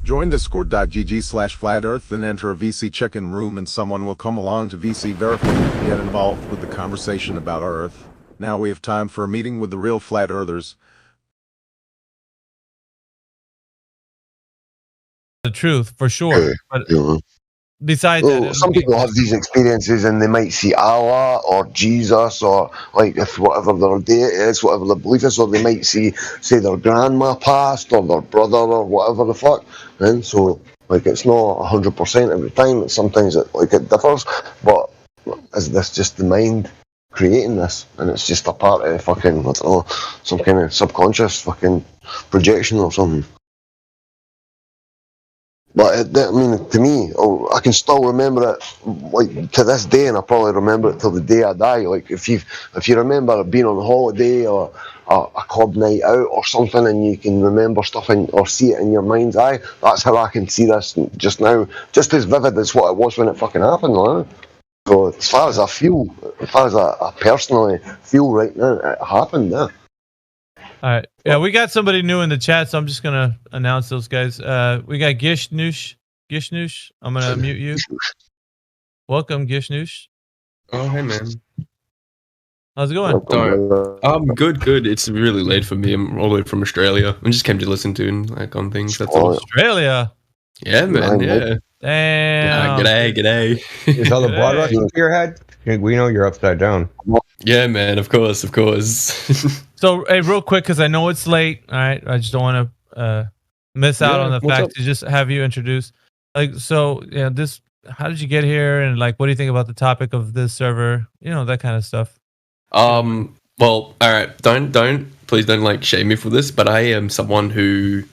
Join discord.gg/flat earth and enter a VC check-in room and someone will come along to VC verify and get involved with the conversation about our Earth. Now we have time for a meeting with the real flat earthers. The truth, for sure. But besides that, some people have these experiences and they might see Allah or Jesus or like if whatever their deity is, whatever their belief is, or they might see, say, their grandma passed or their brother or whatever the fuck. And so, like, it's not 100% every time. Sometimes it differs. But is this just the mind creating this? And it's just a part of fucking, I don't know, some kind of subconscious fucking projection or something. But I mean, to me, I can still remember it like to this day, and I probably remember it till the day I die. Like if you remember being on holiday or a club night out or something, and you can remember stuff or see it in your mind's eye, that's how I can see this just now, just as vivid as what it was when it fucking happened. Right? So as far as I feel, as far as I personally feel right now, it happened. Yeah. All right. Yeah, we got somebody new in the chat, so I'm just gonna announce those guys. We got Gishnishgu. I'm gonna mute you. Welcome, Gishnishgu. Oh, hey man. How's it going? Good. It's really late for me. I'm all the way from Australia. I just came to listen to like on things. That's all. Australia. Yeah, man. Yeah. Damn. G'day. Is all the blood rushing to your head? We know you're upside down. Yeah, man. Of course. So, hey, real quick, because I know it's late. All right, I just don't want to miss out on the fact to just have you introduce. Like, so, yeah, this. How did you get here, and like, what do you think about the topic of this server? You know, that kind of stuff. Well, all right. Please don't like shame me for this, but I am someone who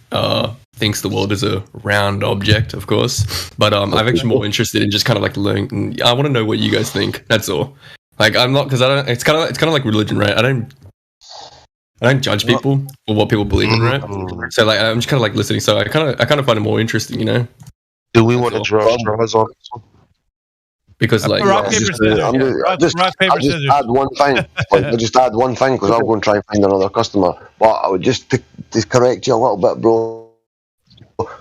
thinks the world is a round object, of course. But I'm actually more interested in just kind of like learning. I want to know what you guys think. That's all. Like, I'm not because I don't. It's kind of like religion, right? I don't judge people for what people believe in, right? So like, I'm just kind of like listening. So I kind of find it more interesting, you know. Do we want to draw straws on this one? Because like, rock paper scissors. Rock paper scissors. Add one thing. I just add one thing because I'll go and try and find another customer. But I would just to correct you a little bit, bro.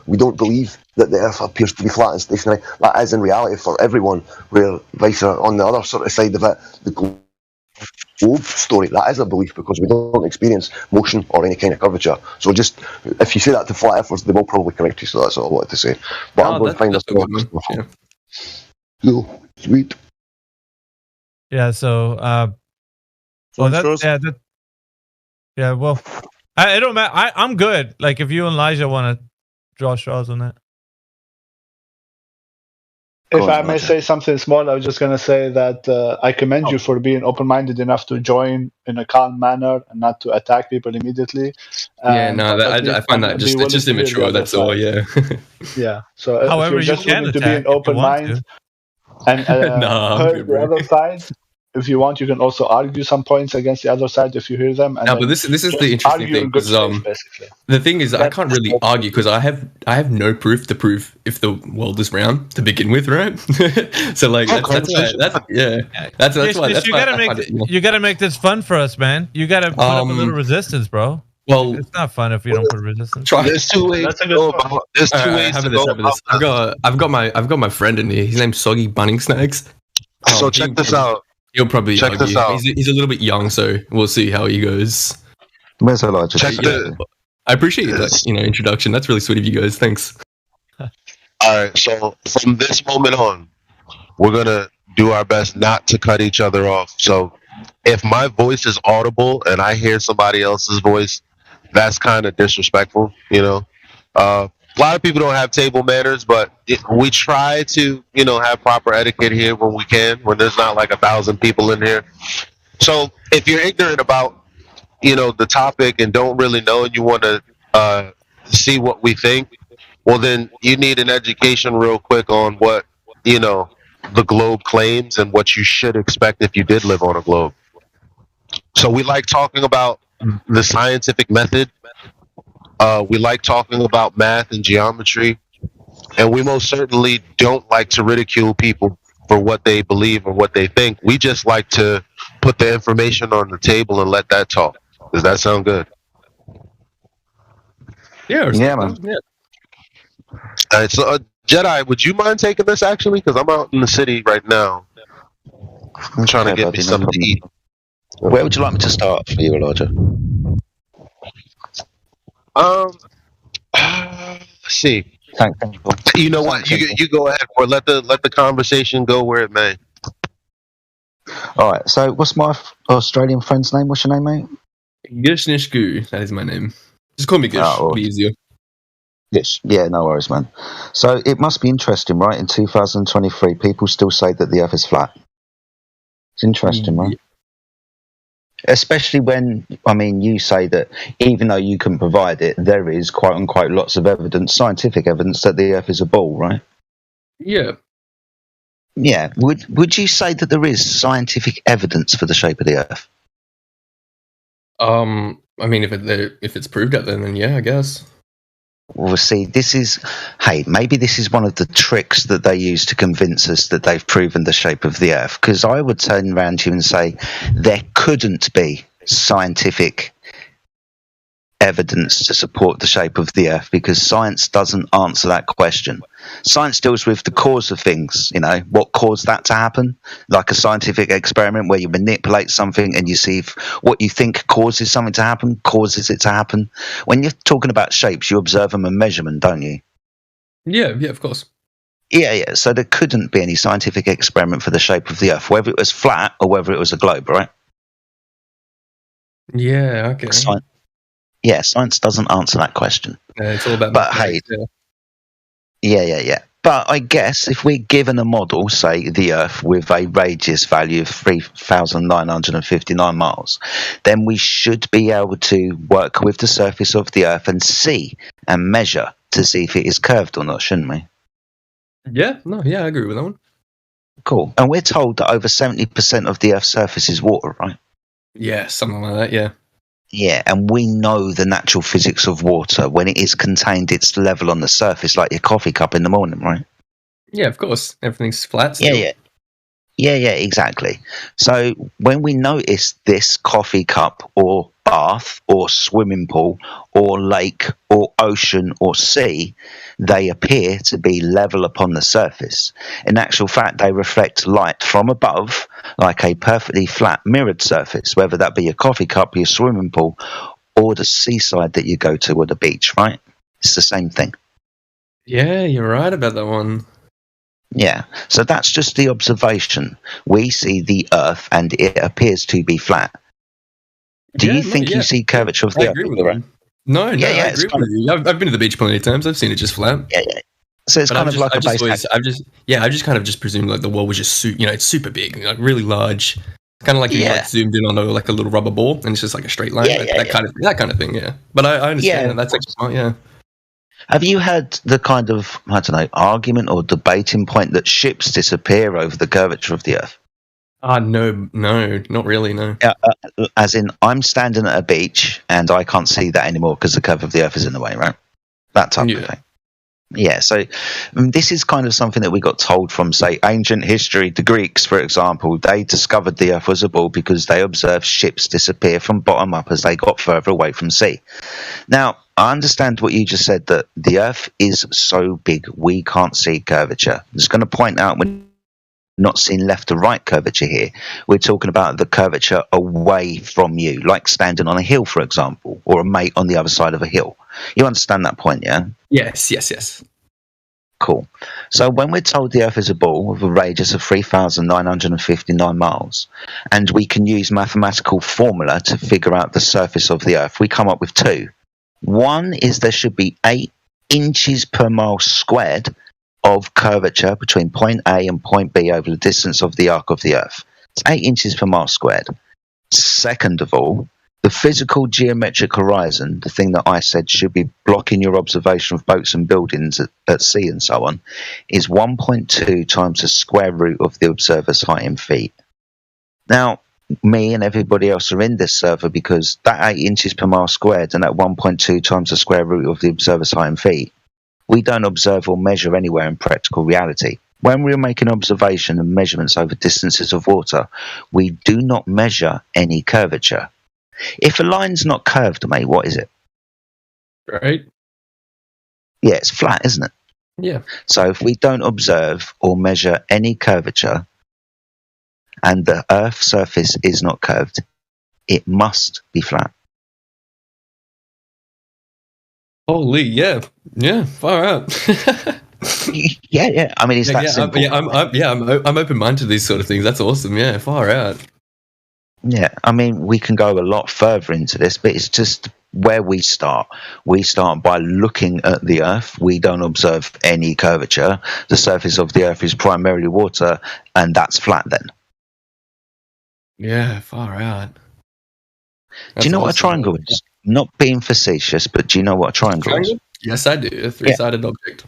We don't believe that the Earth appears to be flat and stationary. That is in reality for everyone. Where vice versa, on the other sort of side of it, the globe story, that is a belief because we don't experience motion or any kind of curvature. So just if you say that to flat earthers, they will probably correct you. So that's all I wanted to say. But I'm going to find a cool, sweet. Yeah. So, well, well, it don't matter. I'm good. Like if you and Elijah want to draw straws on that. If I may say something small, I was just going to say that I commend you for being open-minded enough to join in a calm manner and not to attack people immediately. I find that it's just immature. That's all. Yeah. Yeah. So however, if you're just willing to be an open open mind and heard the other side. If you want, you can also argue some points against the other side if you hear them. And but this is the interesting thing because the thing is I can't really argue because I have no proof to prove if the world is round to begin with, right? So like that's why you gotta make this fun for us, man. You gotta put up a little resistance, bro. Well, it's not fun if you don't put resistance. There's two ways. There's two ways to go. I've got my friend in here. His name's Soggy Bunning Snacks. So check this out. He'll probably check this out. He's a little bit young, so we'll see how he goes. I appreciate that introduction. That's really sweet of you guys. Thanks. All right. So from this moment on, we're gonna do our best not to cut each other off. So if my voice is audible and I hear somebody else's voice, that's kind of disrespectful. A lot of people don't have table manners, but we try to, have proper etiquette here when we can, when there's not like 1,000 people in here. So if you're ignorant about, the topic and don't really know and you want to see what we think, well, then you need an education real quick on what, the globe claims and what you should expect if you did live on a globe. So we like talking about the scientific method. We like talking about math and geometry, and we most certainly don't like to ridicule people for what they believe or what they think. We just like to put the information on the table and let that talk. Does that sound good? Yeah, man. Yeah. All right, so Jedi, would you mind taking this actually? Because I'm out in the city right now. I'm trying to get me something to eat. Where would you like me to start for you, Elijah? Let's see. Thank you. You know what? You go ahead, or let the conversation go where it may. All right. So, what's my Australian friend's name? What's your name, mate? Gishnishgu, that is my name. Just call me Gish. Oh, It'll be easier. Yes. Yeah, no worries, man. So it must be interesting, right? In 2023, people still say that the Earth is flat. It's interesting, right? Especially when, I mean, you say that even though you can provide it, there is quote unquote lots of evidence, scientific evidence that the Earth is a ball, right? Yeah. Yeah. Would you say that there is scientific evidence for the shape of the Earth? I mean, if it's proved out there, then yeah, I guess. Well, see, maybe this is one of the tricks that they use to convince us that they've proven the shape of the Earth. Because I would turn around to you and say there couldn't be scientific evidence to support the shape of the Earth because science doesn't answer that question. Science deals with the cause of things, what caused that to happen, like a scientific experiment where you manipulate something and you see if what you think causes something to happen, causes it to happen. When you're talking about shapes, you observe them and measure them, don't you? Yeah, of course. Yeah. So there couldn't be any scientific experiment for the shape of the Earth, whether it was flat or whether it was a globe, right? Yeah, okay. Science doesn't answer that question. It's all about mathematics. Yeah. But I guess if we're given a model, say the Earth, with a radius value of 3,959 miles, then we should be able to work with the surface of the Earth and see and measure to see if it is curved or not, shouldn't we? Yeah, I agree with that one. Cool. And we're told that over 70% of the Earth's surface is water, right? Yeah, something like that, yeah. Yeah, and we know the natural physics of water. When it is contained, it's level on the surface, like your coffee cup in the morning, right? Yeah, of course. Everything's flat still. Yeah, exactly. So when we notice this coffee cup or bath or swimming pool or lake or ocean or sea, they appear to be level upon the surface. In actual fact, they reflect light from above like a perfectly flat mirrored surface, whether that be your coffee cup, your swimming pool, or the seaside that you go to or the beach, right? It's the same thing. Yeah, you're right about that one. Yeah, so that's just the observation. We see the Earth and it appears to be flat. Do you think you see curvature of the Earth? I agree with that. No, I agree with you. I've been to the beach plenty of times. I've seen it just flat. Yeah. So it's kind of like a base. I've just kind of just presumed like the world was just it's super big, like really large. Kind of like you zoomed in on like a little rubber ball and it's just like a straight line. That kind of thing. Yeah, but I understand that. That's actually smart. Yeah. Have you had the kind of, argument or debating point that ships disappear over the curvature of the Earth? No, not really, no. As in, I'm standing at a beach and I can't see that anymore because the curve of the Earth is in the way, right? That type of thing. Yeah, so this is kind of something that we got told from, say, ancient history. The Greeks, for example, they discovered the Earth was a ball because they observed ships disappear from bottom up as they got further away from sea. Now, I understand what you just said, that the Earth is so big we can't see curvature. I'm just going to point out we're not seeing left to right curvature here. We're talking about the curvature away from you, like standing on a hill, for example, or a mate on the other side of a hill. You understand that point, yeah? Yes. Cool. So when we're told the Earth is a ball with a radius of 3,959 miles, and we can use mathematical formula to figure out the surface of the Earth, we come up with two. One is there should be 8 inches per mile squared of curvature between point A and point B over the distance of the arc of the Earth. It's 8 inches per mile squared. Second of all, the physical geometric horizon, the thing that I said should be blocking your observation of boats and buildings at sea and so on, is 1.2 times the square root of the observer's height in feet. Now, me and everybody else are in this server because that 8 inches per mile squared and that 1.2 times the square root of the observer's height in feet, we don't observe or measure anywhere in practical reality. When we're making observation and measurements over distances of water, we do not measure any curvature. If a line's not curved, mate, what is it? Right. Yeah, it's flat, isn't it? Yeah. So if we don't observe or measure any curvature and the Earth's surface is not curved, it must be flat. Holy, yeah, far out. Yeah. I mean, it's that simple. I'm open-minded to these sort of things. That's awesome. Yeah, far out. Yeah, I mean, we can go a lot further into this, but it's just where we start. We start by looking at the Earth. We don't observe any curvature. The surface of the Earth is primarily water, and that's flat then. Yeah, far out. Do you know what a triangle is? Not being facetious, but do you know what a triangle is? Yes, I do. A three-sided object.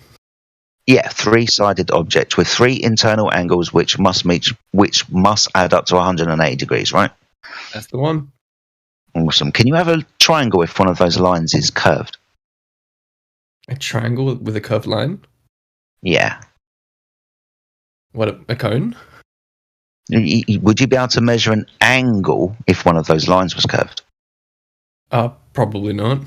Yeah, three-sided object with three internal angles which must add up to 180 degrees, right? That's the one. Awesome. Can you have a triangle if one of those lines is curved? A triangle with a curved line? Yeah. What, a cone? Would you be able to measure an angle if one of those lines was curved? Probably not.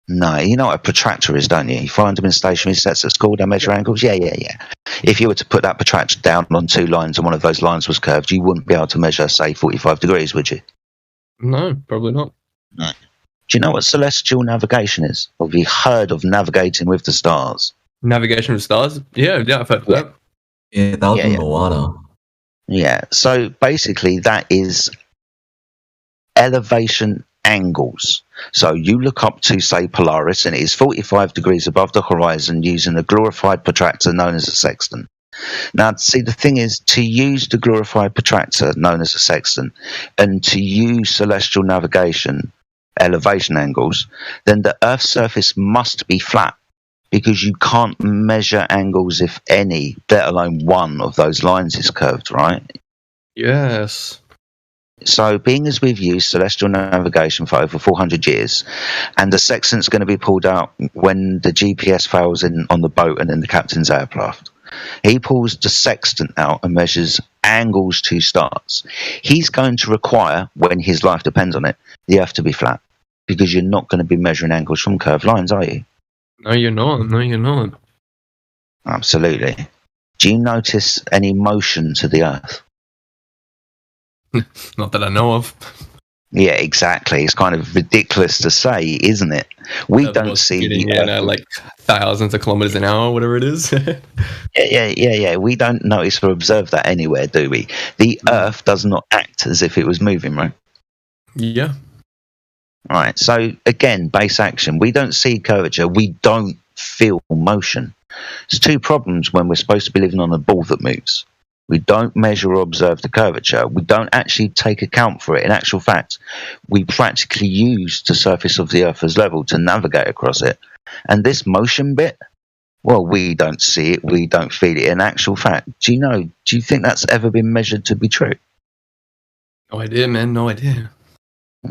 No, you know what a protractor is, don't you? You find them in stationary sets at school, they measure angles. Yeah. If you were to put that protractor down on two lines and one of those lines was curved, you wouldn't be able to measure, say, 45 degrees, would you? No, probably not. No. Do you know what celestial navigation is? Or have you heard of navigating with the stars? Navigation with stars? Yeah, I've heard of that. Yeah, that was in the water. Yeah, so basically that is elevation angles. So you look up to, say, Polaris, and it is 45 degrees above the horizon using a glorified protractor known as a sextant. Now, see, the thing is, to use the glorified protractor known as a sextant and to use celestial navigation elevation angles, then the Earth's surface must be flat, because you can't measure angles if any, let alone one of those lines is curved, right? Yes. So, being as we've used celestial navigation for over 400 years, and the sextant's going to be pulled out when the GPS fails on the boat and in the captain's aircraft, he pulls the sextant out and measures angles to stars. He's going to require, when his life depends on it, the Earth to be flat, because you're not going to be measuring angles from curved lines, are you? No, you're not. Absolutely. Do you notice any motion to the Earth? Not that I know of. Yeah, exactly. It's kind of ridiculous to say, isn't it? We don't see the Earth. Like thousands of kilometers an hour, whatever it is. Yeah. We don't notice or observe that anywhere, do we? The Earth does not act as if it was moving, right? Yeah. Right. So again, base action. We don't see curvature. We don't feel motion. There's two problems when we're supposed to be living on a ball that moves. We don't measure or observe the curvature. We don't actually take account for it. In actual fact, we practically use the surface of the Earth as level to navigate across it. And this motion bit, well, we don't see it. We don't feel it. In actual fact, do you think that's ever been measured to be true? No idea, man. No idea.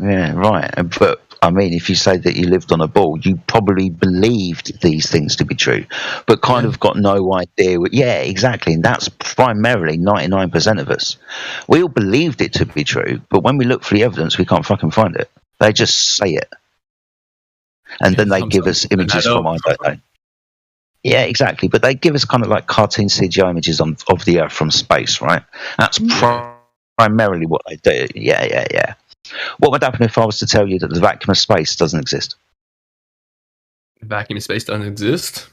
Yeah, right. But I mean, if you say that you lived on a ball, you probably believed these things to be true, but kind of got no idea. Yeah, exactly. And that's primarily 99% of us. We all believed it to be true, but when we look for the evidence, we can't fucking find it. They just say it. And then they give us images from, I don't know. Yeah, exactly. But they give us kind of like cartoon CGI images of the Earth from space, right? That's primarily what they do. Yeah. What would happen if I was to tell you that the vacuum of space doesn't exist? The vacuum of space doesn't exist?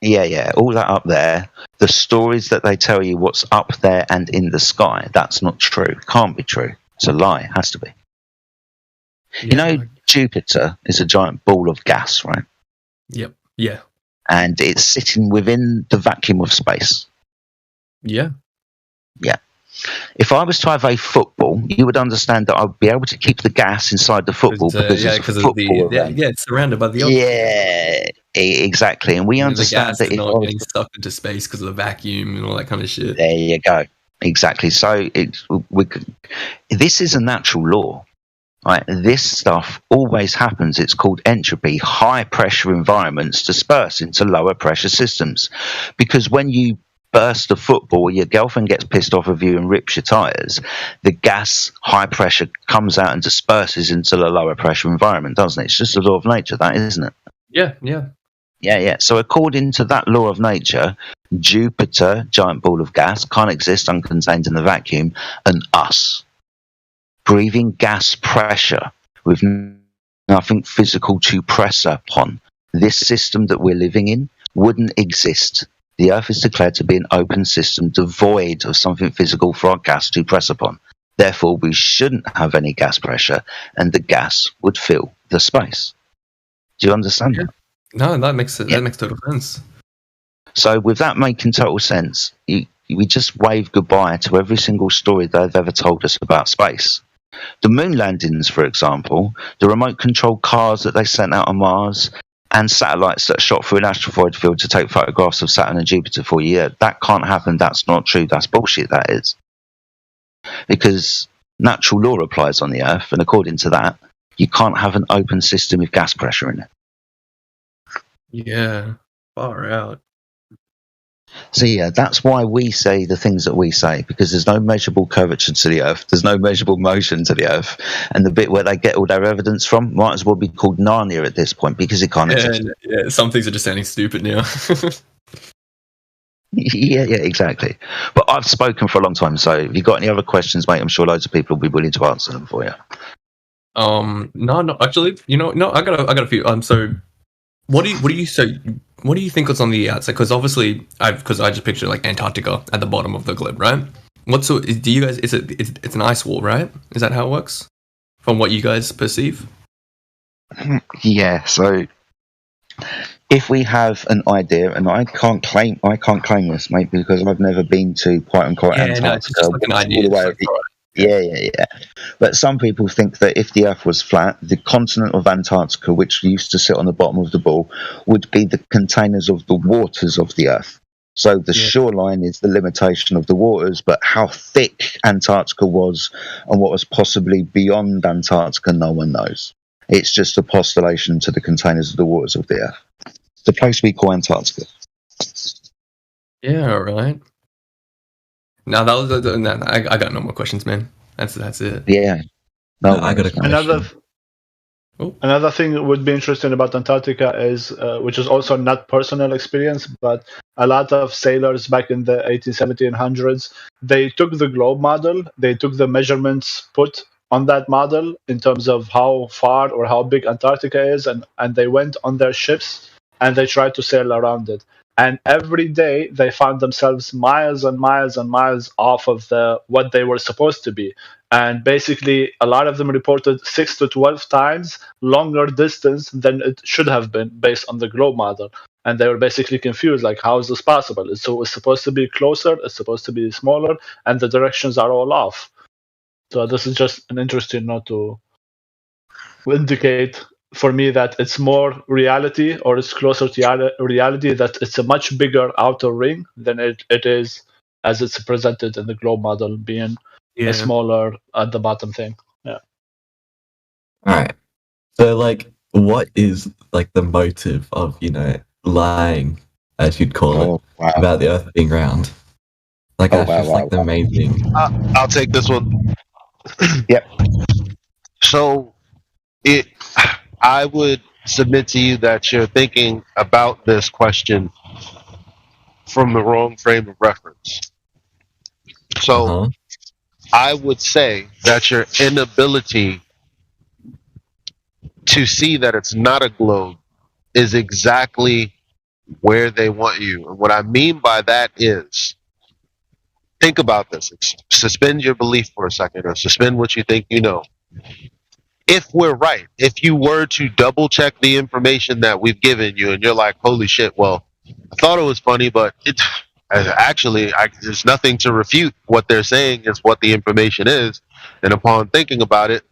Yeah. All that up there, the stories that they tell you what's up there and in the sky, that's not true. Can't be true. It's a lie. It has to be. Yeah. You know, Jupiter is a giant ball of gas, right? Yep. Yeah. And it's sitting within the vacuum of space. Yeah. If I was to have a football, you would understand that I'd be able to keep the gas inside the football because it's surrounded by the oxygen. Yeah, exactly. And we understand that it's not getting sucked into space because of the vacuum and all that kind of shit. There you go. Exactly. So this is a natural law. Right? This stuff always happens. It's called entropy. High pressure environments disperse into lower pressure systems, because when you burst a football, your girlfriend gets pissed off of you and rips your tires, the gas, high pressure, comes out and disperses into the lower pressure environment, doesn't it? It's just a law of nature, that, isn't it? Yeah. Yeah. So according to that law of nature, Jupiter, giant ball of gas, can't exist uncontained in the vacuum, and us, breathing gas pressure with nothing physical to press upon. This system that we're living in wouldn't exist. The Earth is declared to be an open system devoid of something physical for our gas to press upon. Therefore, we shouldn't have any gas pressure, and the gas would fill the space. Do you understand that? No, that makes total sense. So, with that making total sense, we just wave goodbye to every single story they've ever told us about space. The moon landings, for example, the remote controlled cars that they sent out on Mars, and satellites that shot through an asteroid field to take photographs of Saturn and Jupiter for you. Yeah, that can't happen. That's not true. That's bullshit, that is. Because natural law applies on the Earth, and according to that, you can't have an open system with gas pressure in it. Yeah, far out. So yeah, that's why we say the things that we say, because there's no measurable curvature to the Earth, there's no measurable motion to the Earth, and the bit where they get all their evidence from might as well be called Narnia at this point, because it can't exist. Yeah, some things are just sounding stupid now. Yeah, exactly. But I've spoken for a long time, so if you've got any other questions, mate, I'm sure loads of people will be willing to answer them for you. No, actually, I got a few. So, what do you think was on the outside? Because obviously, I just picture like Antarctica at the bottom of the globe, right? Do you guys? It's an ice wall, right? Is that how it works? From what you guys perceive? Yeah. So, if we have an idea, and I can't claim this, mate, because I've never been to quite unquote Antarctica. No, it's just like an idea. Yeah. But some people think that if the Earth was flat, the continent of Antarctica, which used to sit on the bottom of the ball, would be the containers of the waters of the Earth. So the shoreline is the limitation of the waters, but how thick Antarctica was and what was possibly beyond Antarctica, no one knows. It's just a postulation to the containers of the waters of the Earth. The place we call Antarctica. Yeah, right. Now that was I got no more questions, man. That's it. Yeah. No, I got a question. Another thing that would be interesting about Antarctica is, which is also not personal experience, but a lot of sailors back in the 1800s, they took the globe model, they took the measurements put on that model in terms of how far or how big Antarctica is, and they went on their ships and they tried to sail around it. And every day they found themselves miles and miles and miles off of what they were supposed to be. And basically, a lot of them reported 6 to 12 times longer distance than it should have been based on the globe model. And they were basically confused, like, how is this possible? It's supposed to be closer, it's supposed to be smaller, and the directions are all off. So this is just an interesting note to indicate for me that it's more reality, or it's closer to reality, that it's a much bigger outer ring than it is as it's presented in the globe model, being a smaller at the bottom thing. Yeah. All right. So, like, what is like the motive of lying, as you'd call it, about the Earth being round? Like, that's just like the main thing. I'll take this one. Yep. So, I would submit to you that you're thinking about this question from the wrong frame of reference. So, I would say that your inability to see that it's not a globe is exactly where they want you. And what I mean by that is, think about this. Suspend your belief for a second, or suspend what you think you know. If we're right, if you were to double check the information that we've given you and you're like, holy shit, well, I thought it was funny, but there's nothing to refute what they're saying is what the information is. And upon thinking about it,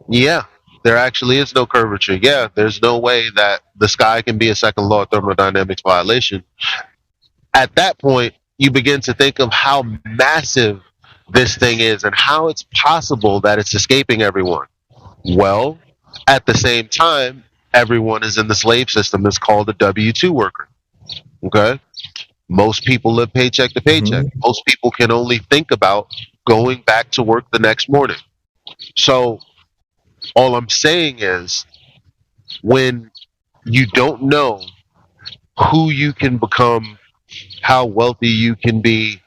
yeah, there actually is no curvature. Yeah, there's no way that the sky can be a second law of thermodynamics violation. At that point, you begin to think of how massive this thing is and how it's possible that it's escaping everyone. Well, at the same time, everyone is in the slave system. It's called a W-2 worker. Okay? Most people live paycheck to paycheck. Most people can only think about going back to work the next morning. So, all I'm saying is, when you don't know who you can become, how wealthy you can be,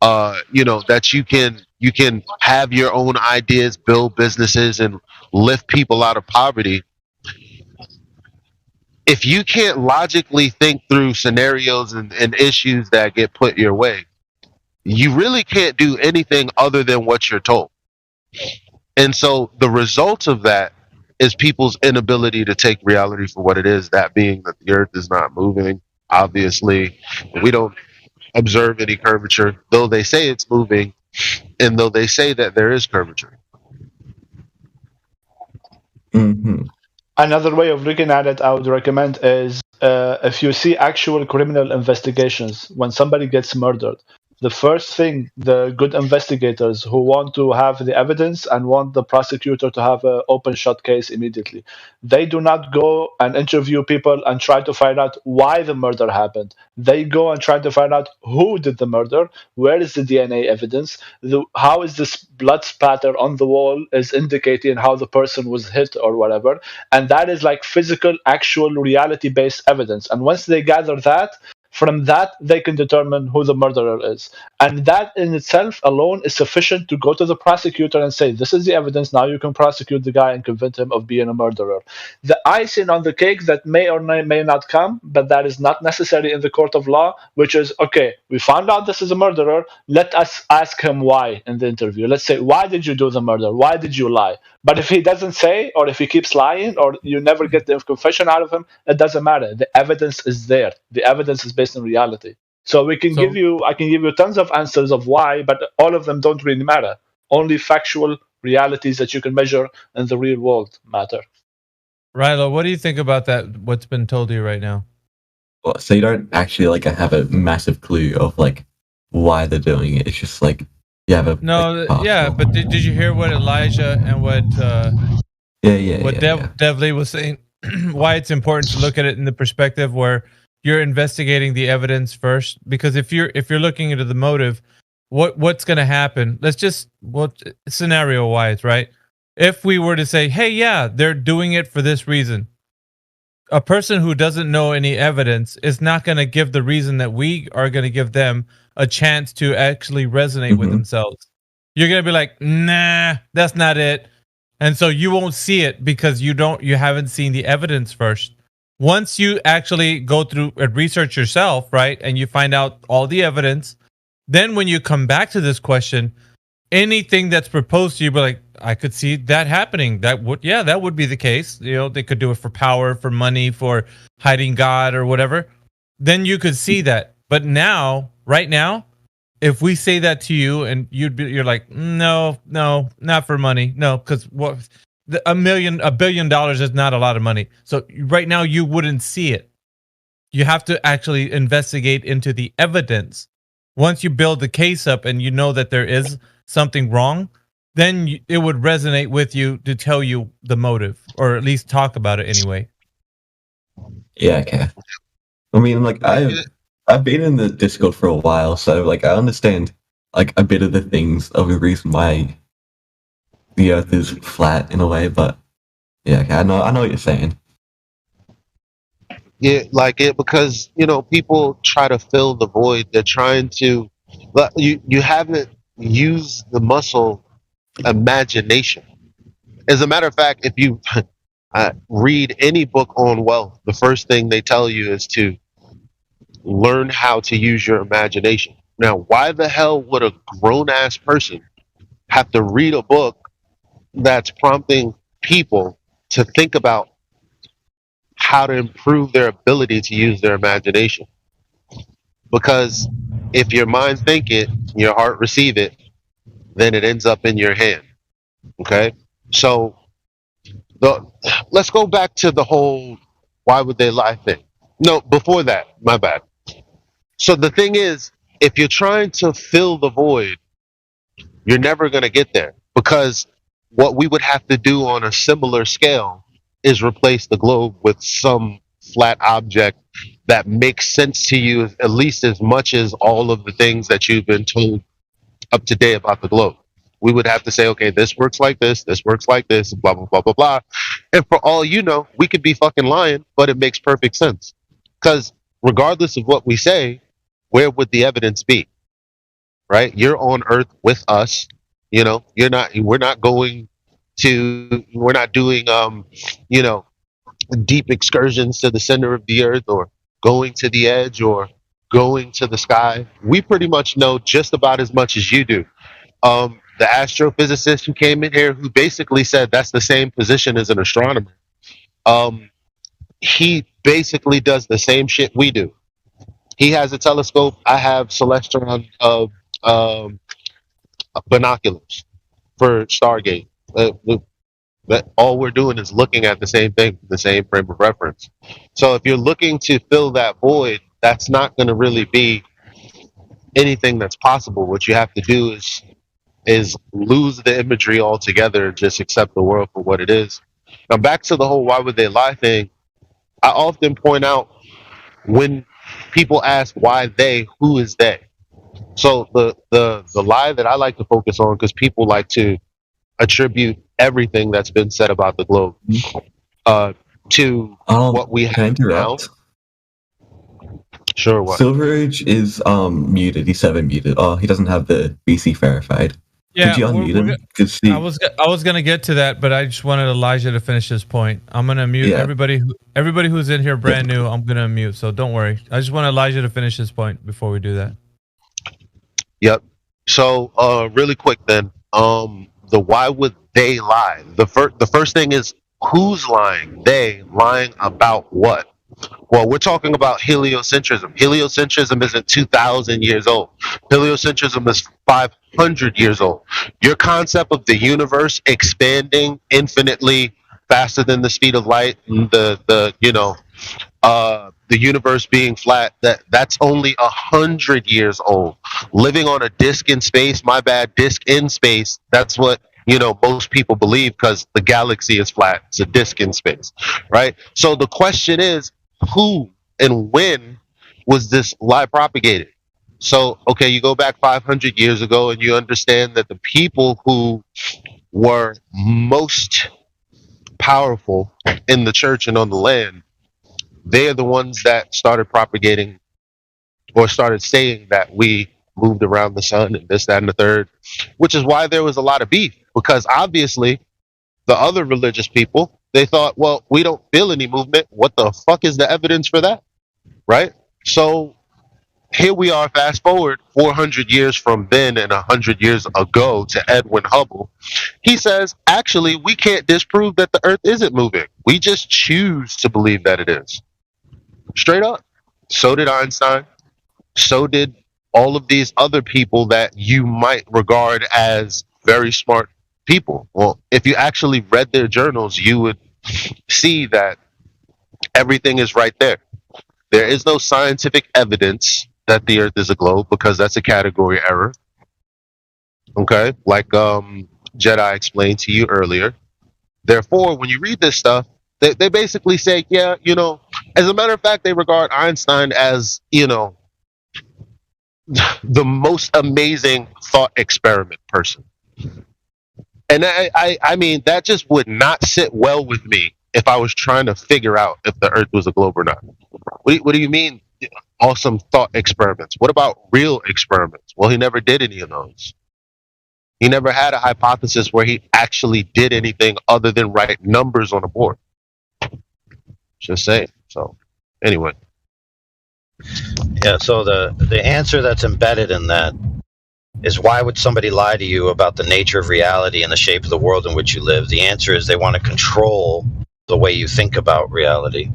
that you can have your own ideas, build businesses, and lift people out of poverty. If you can't logically think through scenarios and issues that get put your way, you really can't do anything other than what you're told. And so the result of that is people's inability to take reality for what it is, that being that the earth is not moving. Obviously, we don't observe any curvature, though they say it's moving, and though they say that there is curvature. Mm-hmm. Another way of looking at it I would recommend is if you see actual criminal investigations when somebody gets murdered, the first thing the good investigators who want to have the evidence and want the prosecutor to have an open shut case immediately, they do not go and interview people and try to find out why the murder happened. They go and try to find out who did the murder, where is the DNA evidence, how is this blood spatter on the wall is indicating how the person was hit or whatever. And that is like physical, actual, reality based evidence. And once they gather that, from that they can determine who the murderer is, and that in itself alone is sufficient to go to the prosecutor and say, this is the evidence, now you can prosecute the guy and convict him of being a murderer. The icing on the cake that may or may not come, but that is not necessary in the court of law, which is, okay, we found out this is a murderer, let us ask him why in the interview. Let's say, why did you do the murder, why did you lie? But if he doesn't say, or if he keeps lying, or you never get the confession out of him, it doesn't matter. The evidence is there. The evidence is based on reality. So I can give you tons of answers of why, but all of them don't really matter. Only factual realities that you can measure in the real world matter. Rilo, what do you think about that? What's been told to you right now? Well, so you don't actually like have a massive clue of like why they're doing it. It's just like you have a but did you hear what Elijah and what Devley was saying? Why it's important to look at it in the perspective where you're investigating the evidence first, because if you're looking into the motive, what's going to happen? Let's just scenario wise, right? If we were to say, hey, yeah, they're doing it for this reason, a person who doesn't know any evidence is not going to give the reason that we are going to give them a chance to actually resonate with themselves. You're going to be like, nah, that's not it. And so you won't see it because you haven't seen the evidence first. Once you actually go through and research yourself, right, and you find out all the evidence, then when you come back to this question, anything that's proposed to you, be like, I could see that happening. That would be the case. You know, they could do it for power, for money, for hiding God or whatever. Then you could see that. But now, right now, if we say that to you and you're like, no, not for money. No, because $1 billion is not a lot of money. So right now you wouldn't see it. You have to actually investigate into the evidence. Once you build the case up and you know that there is something wrong, then it would resonate with you to tell you the motive, or at least talk about it anyway. Yeah, okay. I mean, like I've been in the Discord for a while, so like I understand like a bit of the things of the reason why the Earth is flat in a way, but yeah, okay, I know what you're saying. Yeah, like it, because people try to fill the void. They're trying to, but you haven't used the muscle imagination. As a matter of fact, if you read any book on wealth, the first thing they tell you is to learn how to use your imagination. Now, why the hell would a grown-ass person have to read a book that's prompting people to think about how to improve their ability to use their imagination? Because if your mind think it, your heart receive it, then it ends up in your hand. Okay? So let's go back to the whole why would they lie thing. No, before that, my bad. So the thing is, if you're trying to fill the void, you're never going to get there, because what we would have to do on a similar scale is replace the globe with some flat object that makes sense to you at least as much as all of the things that you've been told up to date about the globe. We would have to say, okay, this works like this works like this, blah, blah, blah, blah, blah. And for all you know, we could be fucking lying, but it makes perfect sense. Because regardless of what we say, where would the evidence be? Right? You're on Earth with us. You know, we're not doing, you know, deep excursions to the center of the Earth or going to the edge or going to the sky. We pretty much know just about as much as you do. The astrophysicist who came in here, who basically said that's the same position as an astronomer, he basically does the same shit we do. He has a telescope. I have Celestron binoculars for Stargate. That all we're doing is looking at the same thing, the same frame of reference. So if you're looking to fill that void, that's not going to really be anything that's possible. What you have to do is lose the imagery altogether and just accept the world for what it is. Now back to the whole why would they lie thing. I often point out when people ask why they, who is they? So the lie that I like to focus on, because people like to attribute everything that's been said about the globe to what we have now. Sure. What? Silveridge is muted. He's 7 muted. Oh, he doesn't have the VC verified. Yeah, could you unmute him? I was gonna get to that, but I just wanted Elijah to finish his point. I'm gonna mute everybody who's in here brand new. I'm gonna mute, so don't worry. I just want Elijah to finish his point before we do that. Yep. So really quick then, the why would they lie? The first thing is, who's lying? They lying about what? Well, we're talking about heliocentrism. Heliocentrism isn't 2,000 years old. Heliocentrism is 500 years old. Your concept of the universe expanding infinitely faster than the speed of light, the universe being flat, that's only 100 years old. Living on a disk in space, disk in space, that's what most people believe, because the galaxy is flat. It's a disk in space, right? So the question is, who and when was this lie propagated? So, okay, you go back 500 years ago and you understand that the people who were most powerful in the church and on the land, they are the ones that started propagating or started saying that we moved around the sun and this, that, and the third, which is why there was a lot of beef, because obviously the other religious people, they thought, well, we don't feel any movement. What the fuck is the evidence for that? Right? So here we are, fast forward 400 years from then and 100 years ago to Edwin Hubble. He says, actually, we can't disprove that the earth isn't moving. We just choose to believe that it is. Straight up. So did Einstein. So did all of these other people that you might regard as very smart people. Well, if you actually read their journals, you would see that everything is right there. There is no scientific evidence that the earth is a globe, because that's a category error. Okay? Like Jedi explained to you earlier. Therefore, when you read this stuff, they basically say, yeah, as a matter of fact, they regard Einstein as, the most amazing thought experiment person. And I mean, that just would not sit well with me if I was trying to figure out if the earth was a globe or not. What do you mean, awesome thought experiments? What about real experiments? Well, he never did any of those. He never had a hypothesis where he actually did anything other than write numbers on a board. Just saying. So, anyway. Yeah, so the answer that's embedded in that is, why would somebody lie to you about the nature of reality and the shape of the world in which you live? The answer is they want to control the way you think about reality.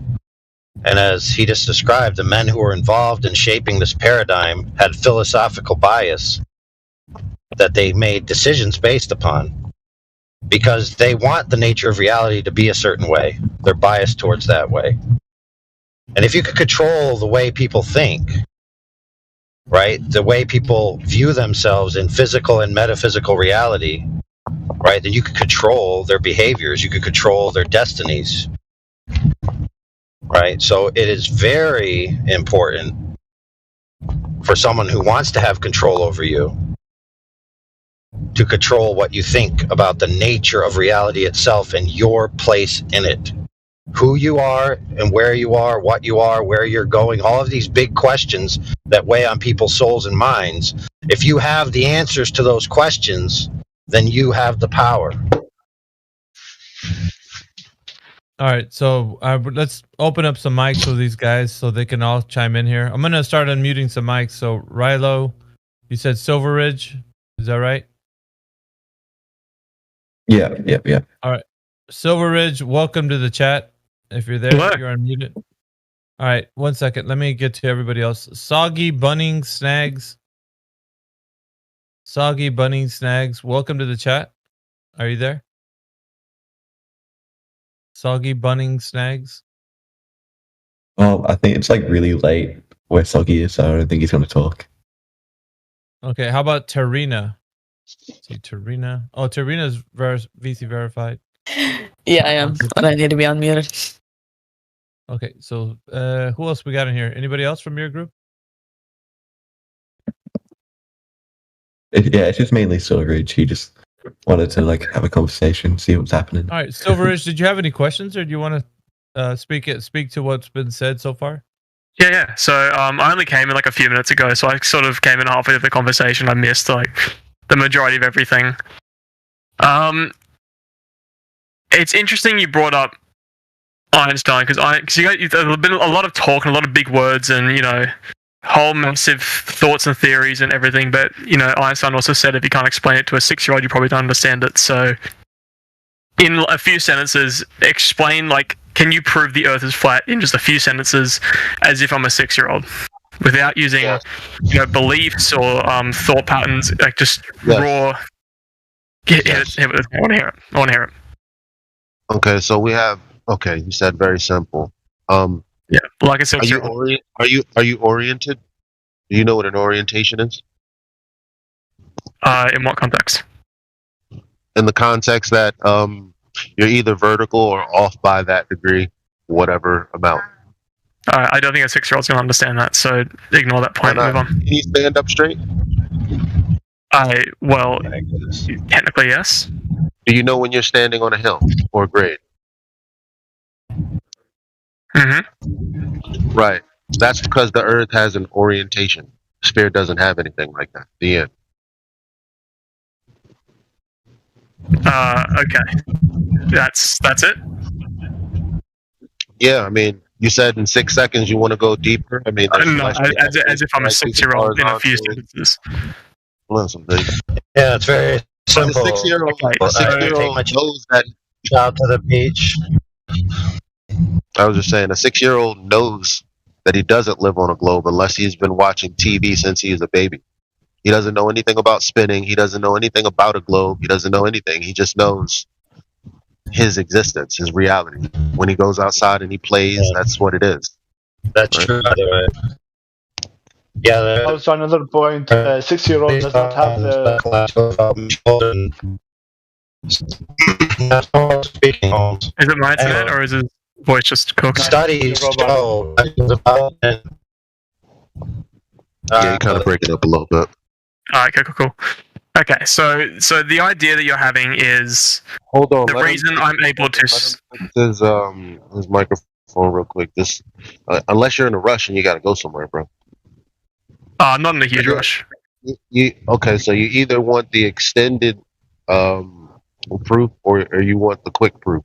And as he just described, the men who were involved in shaping this paradigm had philosophical bias that they made decisions based upon, because they want the nature of reality to be a certain way. They're biased towards that way. And if you could control the way people think, right, the way people view themselves in physical and metaphysical reality, right, then you could control their behaviors, you could control their destinies, right? So it is very important for someone who wants to have control over you to control what you think about the nature of reality itself and your place in it. who you are and where you are, what you are, where you're going, all of these big questions that weigh on people's souls and minds. If you have the answers to those questions, then you have the power. All right, so let's open up some mics for these guys so they can all chime in here. I'm gonna start unmuting some mics. So Rilo, you said Silveridge, is that right? Yeah. All right, Silveridge, welcome to the chat. If you're there, you're unmuted. All right, 1 second. Let me get to everybody else. Soggy Bunning Snags. Soggy Bunning Snags, welcome to the chat. Are you there? Soggy Bunning Snags. Well, I think it's like really late where Soggy is, so I don't think he's going to talk. Okay, how about Tarina? See Tarina. Oh, Tarina's VC verified. Yeah, I am, but I need to be unmuted. Okay, so who else we got in here? Anybody else from your group? It's just mainly Silveridge. He just wanted to like have a conversation, see what's happening. All right, Silveridge, did you have any questions, or do you want to speak to what's been said so far? Yeah. So I only came in like a few minutes ago, so I sort of came in halfway through the conversation. I missed like the majority of everything. It's interesting you brought up Einstein because there's been a lot of talk and a lot of big words and whole massive thoughts and theories and everything. But Einstein also said if you can't explain it to a 6-year-old, you probably don't understand it. So in a few sentences, explain can you prove the Earth is flat in just a few sentences, as if I'm a 6-year-old, without using beliefs or thought patterns, just raw. I want to hear it. Okay, so we have. Okay, you said very simple. Yeah, like I said, are you oriented? Do you know what an orientation is? In what context? In the context that you're either vertical or off by that degree, whatever amount. I don't think a 6-year-old's going to understand that, so ignore that point and move on. Can you stand up straight? Well, technically yes. Do you know when you're standing on a hill or grade? Mm-hmm. Right. That's because the Earth has an orientation. Sphere doesn't have anything like that. The end. Okay. That's it? Yeah, I mean, you said in 6 seconds you want to go deeper. I mean, no, as if I'm a 6-year-old in a few sentences. Listen, dude. Yeah, it's very simple. A 6-year-old knows that. Out to the beach. I was just saying, a 6-year-old knows that he doesn't live on a globe unless he's been watching TV since he was a baby. He doesn't know anything about spinning. He doesn't know anything about a globe. He doesn't know anything. He just knows his existence, his reality. When he goes outside and he plays, that's what it is. That's true, by the way. Yeah. Also, another point: 6-year-old does not have the. Is it my internet or is his voice just cooked? Studies show. Yeah, you kind of break it up a little bit. Okay, cool. Okay, so the idea that you're having is hold on. The reason I'm able to his microphone real quick. This unless you're in a rush and you got to go somewhere, bro. Not in a huge rush. Okay, so you either want the extended proof or you want the quick proof.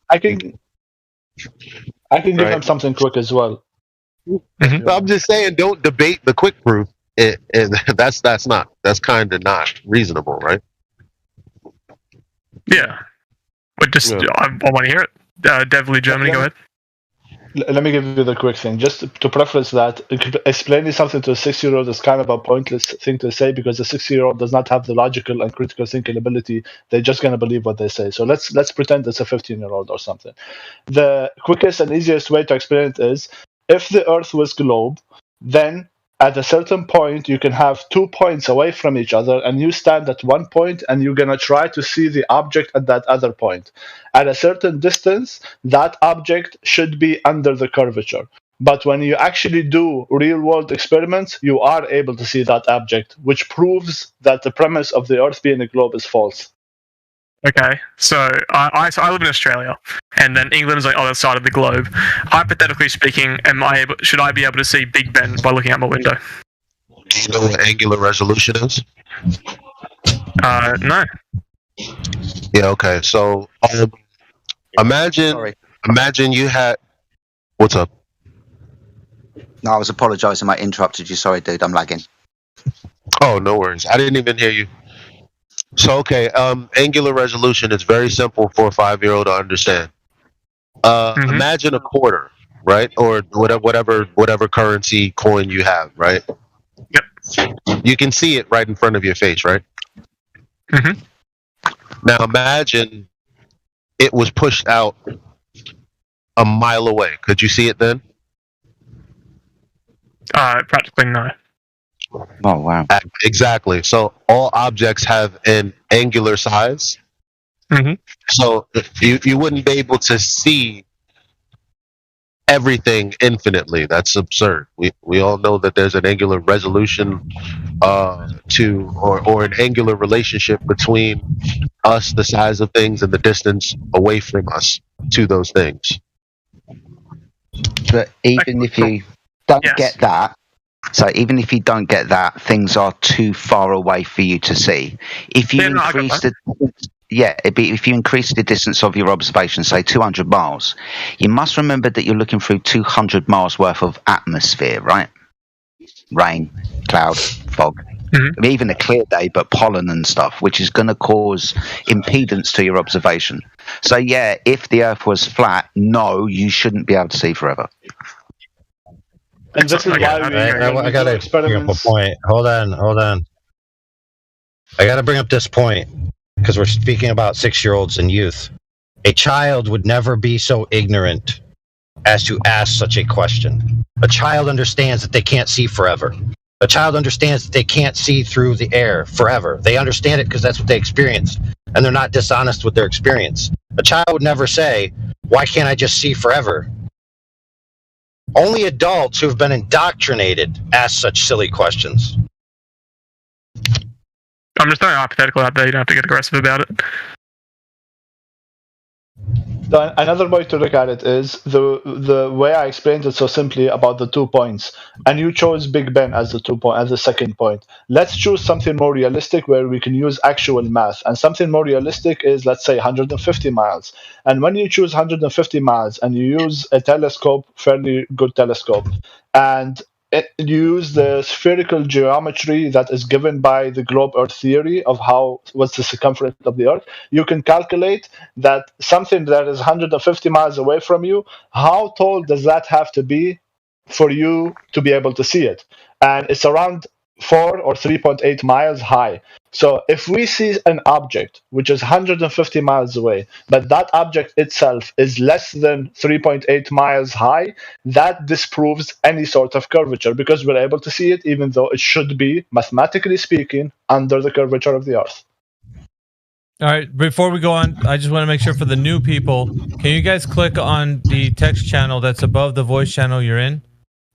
I can give him something quick as well. Mm-hmm. I'm just saying, don't debate the quick proof. And that's kind of not reasonable, right? Yeah, but I want to hear it. Devly Germany, go ahead. Let me give you the quick thing. Just to preface that, explaining something to a 6-year-old is kind of a pointless thing to say because a 6-year-old does not have the logical and critical thinking ability. They're just going to believe what they say. So let's pretend it's a 15-year-old or something. The quickest and easiest way to explain it is, if the Earth was globe, then at a certain point, you can have 2 points away from each other, and you stand at one point, and you're going to try to see the object at that other point. At a certain distance, that object should be under the curvature. But when you actually do real-world experiments, you are able to see that object, which proves that the premise of the Earth being a globe is false. Okay, so I live in Australia, and then England is on the other side of the globe. Hypothetically speaking, should I be able to see Big Ben by looking out my window? Do you know what angular resolution is? No. Yeah. Okay. So imagine you had. What's up? No, I was apologising. I interrupted you. Sorry, dude. I'm lagging. Oh, no worries. I didn't even hear you. So, okay, angular resolution is very simple for a 5-year-old to understand. Imagine a quarter, right? Or whatever currency coin you have, right? Yep. You can see it right in front of your face, right? Mm-hmm. Now imagine it was pushed out a mile away. Could you see it then? Practically no. Oh, wow. Exactly. So all objects have an angular size. Mm-hmm. So you wouldn't be able to see everything infinitely. That's absurd. We all know that there's an angular resolution or an angular relationship between us, the size of things, and the distance away from us to those things. But even if you don't get that, so even if you don't get that, things are too far away for you to see. If you if you increase the distance of your observation, say 200 miles, you must remember that you're looking through 200 miles worth of atmosphere, right? Rain, cloud, fog. I mean, even a clear day, but pollen and stuff, which is going to cause impedance to your observation. So, yeah, if the Earth was flat, no, you shouldn't be able to see forever. And this is why I got to bring up a point. Hold on. I got to bring up this point because we're speaking about 6-year-olds and youth. A child would never be so ignorant as to ask such a question. A child understands that they can't see forever. A child understands that they can't see through the air forever. They understand it because that's what they experienced, and they're not dishonest with their experience. A child would never say, "Why can't I just see forever?" Only adults who have been indoctrinated ask such silly questions. I'm just throwing a hypothetical out there. You don't have to get aggressive about it. Another way to look at it is the way I explained it so simply about the 2 points, and you chose Big Ben as the second point. Let's choose something more realistic where we can use actual math, and something more realistic is, let's say, 150 miles. And when you choose 150 miles and you use a telescope, fairly good telescope, and you use the spherical geometry that is given by the globe Earth theory of what's the circumference of the Earth, you can calculate that something that is 150 miles away from you, how tall does that have to be for you to be able to see it? And it's around 4 or 3.8 miles high. So if we see an object which is 150 miles away, but that object itself is less than 3.8 miles high, that disproves any sort of curvature because we're able to see it even though it should be, mathematically speaking, under the curvature of the Earth. All right, before we go on, I just want to make sure for the new people, can you guys click on the text channel that's above the voice channel you're in?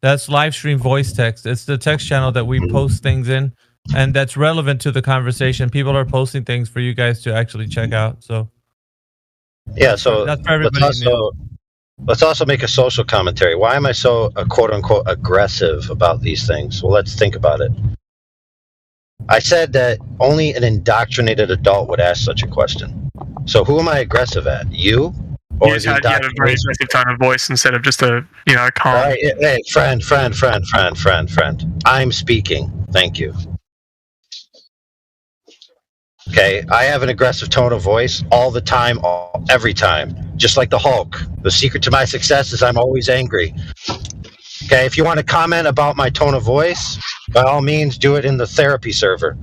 That's live stream voice text. It's the text channel that we post things in, and that's relevant to the conversation. People are posting things for you guys to actually check out. So yeah, so that's for everybody. Let's also make a social commentary. Why am I so quote unquote aggressive about these things? Well, let's think about it. I said that only an indoctrinated adult would ask such a question. So who am I aggressive at? You? Or you just had a very aggressive tone of voice instead of just a calm. Right, hey, friend. I'm speaking. Thank you. Okay, I have an aggressive tone of voice all the time, every time. Just like the Hulk. The secret to my success is I'm always angry. Okay, if you want to comment about my tone of voice, by all means, do it in the therapy server.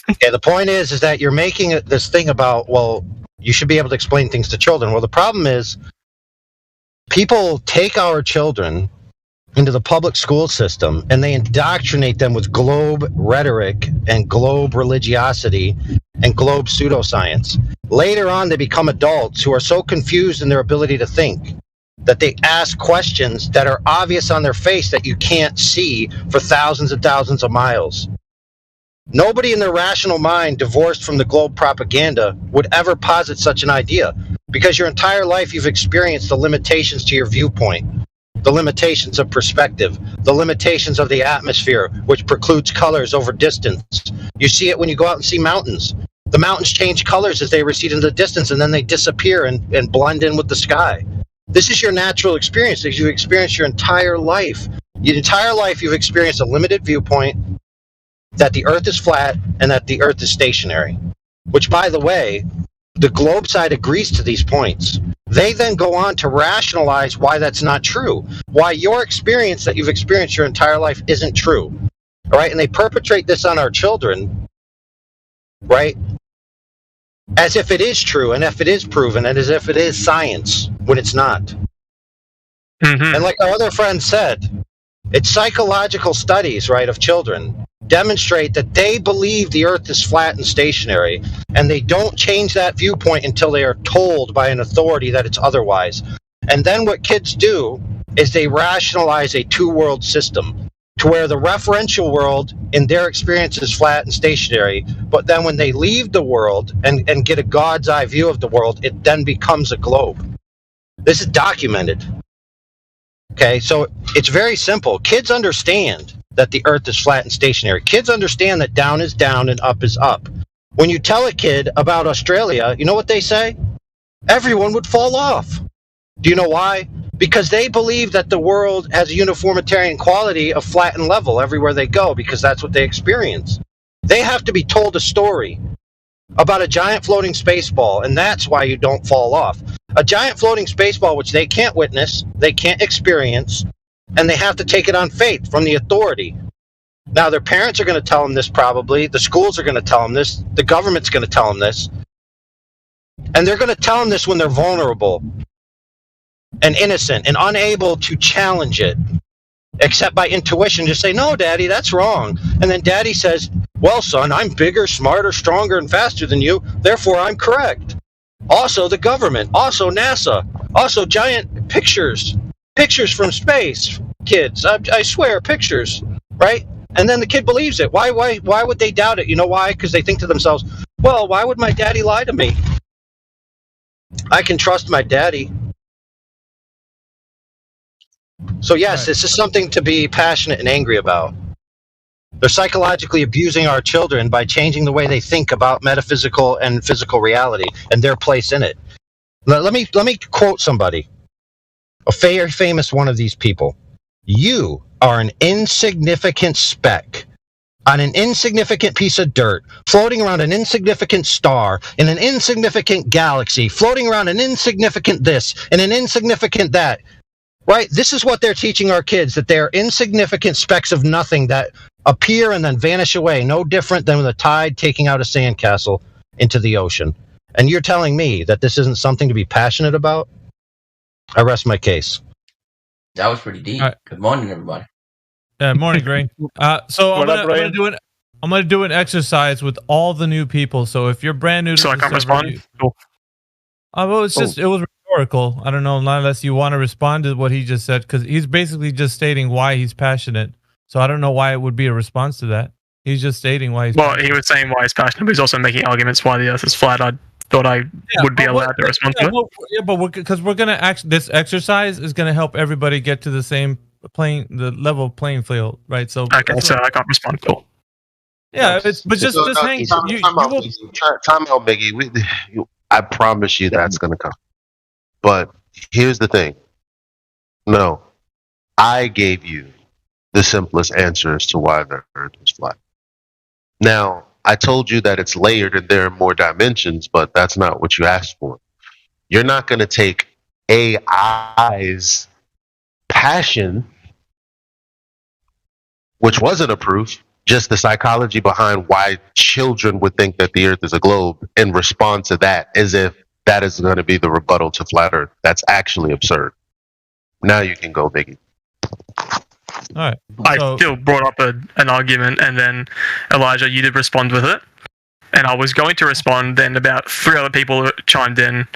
Okay, the point is that you're making this thing about, well, you should be able to explain things to children. Well, the problem is people take our children into the public school system and they indoctrinate them with globe rhetoric and globe religiosity and globe pseudoscience. Later on, they become adults who are so confused in their ability to think that they ask questions that are obvious on their face that you can't see for thousands and thousands of miles. Nobody in their rational mind, divorced from the globe propaganda, would ever posit such an idea, because your entire life you've experienced the limitations to your viewpoint, the limitations of perspective, the limitations of the atmosphere, which precludes colors over distance. You see it when you go out and see mountains. The mountains change colors as they recede into the distance, and then they disappear and blend in with the sky. This is your natural experience as you experience your entire life. Your entire life you've experienced a limited viewpoint, that the Earth is flat and that the Earth is stationary, which, by the way, the globe side agrees to these points. They then go on to rationalize why that's not true, why your experience that you've experienced your entire life isn't true. All right, and they perpetrate this on our children, right, as if it is true and if it is proven and as if it is science when it's not. Mm-hmm. And like our other friend said, it's psychological studies, right, of children demonstrate that they believe the Earth is flat and stationary, and they don't change that viewpoint until they are told by an authority that it's otherwise. And then what kids do is they rationalize a two-world system to where the referential world in their experience is flat and stationary, but then when they leave the world and get a God's eye view of the world, it then becomes a globe. This is documented. Okay, so it's very simple. Kids understand that the Earth is flat and stationary. Kids understand that down is down and up is up. When you tell a kid about Australia, you know what they say? Everyone would fall off. Do you know why? Because they believe that the world has a uniformitarian quality of flat and level everywhere they go, because that's what they experience. They have to be told a story about a giant floating space ball, and that's why you don't fall off. A giant floating space ball which they can't witness, they can't experience, and they have to take it on faith from the authority. Now, their parents are going to tell them this probably. The schools are going to tell them this. The government's going to tell them this. And they're going to tell them this when they're vulnerable and innocent and unable to challenge it, except by intuition. Just say, no, Daddy, that's wrong. And then Daddy says, well, son, I'm bigger, smarter, stronger, and faster than you. Therefore, I'm correct. Also, the government. Also, NASA. Also, giant pictures. Pictures from space, kids. I swear, pictures, right? And then the kid believes it. Why would they doubt it? You know why? Because they think to themselves, well, why would my daddy lie to me? I can trust my daddy. So yes, this is something to be passionate and angry about. They're psychologically abusing our children by changing the way they think about metaphysical and physical reality and their place in it. Let me quote somebody. A very famous one of these people. You are an insignificant speck on an insignificant piece of dirt, floating around an insignificant star in an insignificant galaxy, floating around an insignificant this and an insignificant that. Right? This is what they're teaching our kids, that they're insignificant specks of nothing that appear and then vanish away, no different than the tide taking out a sandcastle into the ocean. And you're telling me that this isn't something to be passionate about? I rest my case. That was pretty deep. Right. Good morning, everybody. Morning, Greg. So I'm gonna do an exercise with all the new people. So if you're brand new to I can't respond. Cool. Well, it was rhetorical. I don't know, unless you want to respond to what he just said, because he's basically just stating why he's passionate. So I don't know why it would be a response to that. He's just stating why he's passionate. He was saying why he's passionate, but he's also making arguments why the Earth is flat. I thought I would be allowed to respond to it. But because we're gonna this exercise is gonna help everybody get to the same the level playing field, right? So okay, so I can't respond. Cool. Yeah, just hang. Time out, Biggie. I promise you that's gonna come. But here's the thing. No, I gave you the simplest answer as to why the Earth is flat. Now, I told you that it's layered and there are more dimensions, but that's not what you asked for. You're not going to take AI's passion, which wasn't a proof, just the psychology behind why children would think that the Earth is a globe, and respond to that as if that is going to be the rebuttal to flat Earth. That's actually absurd. Now you can go, Biggie. All right. I still brought up an argument, and then Elijah, you did respond with it, and I was going to respond. Then about 3 other people chimed in,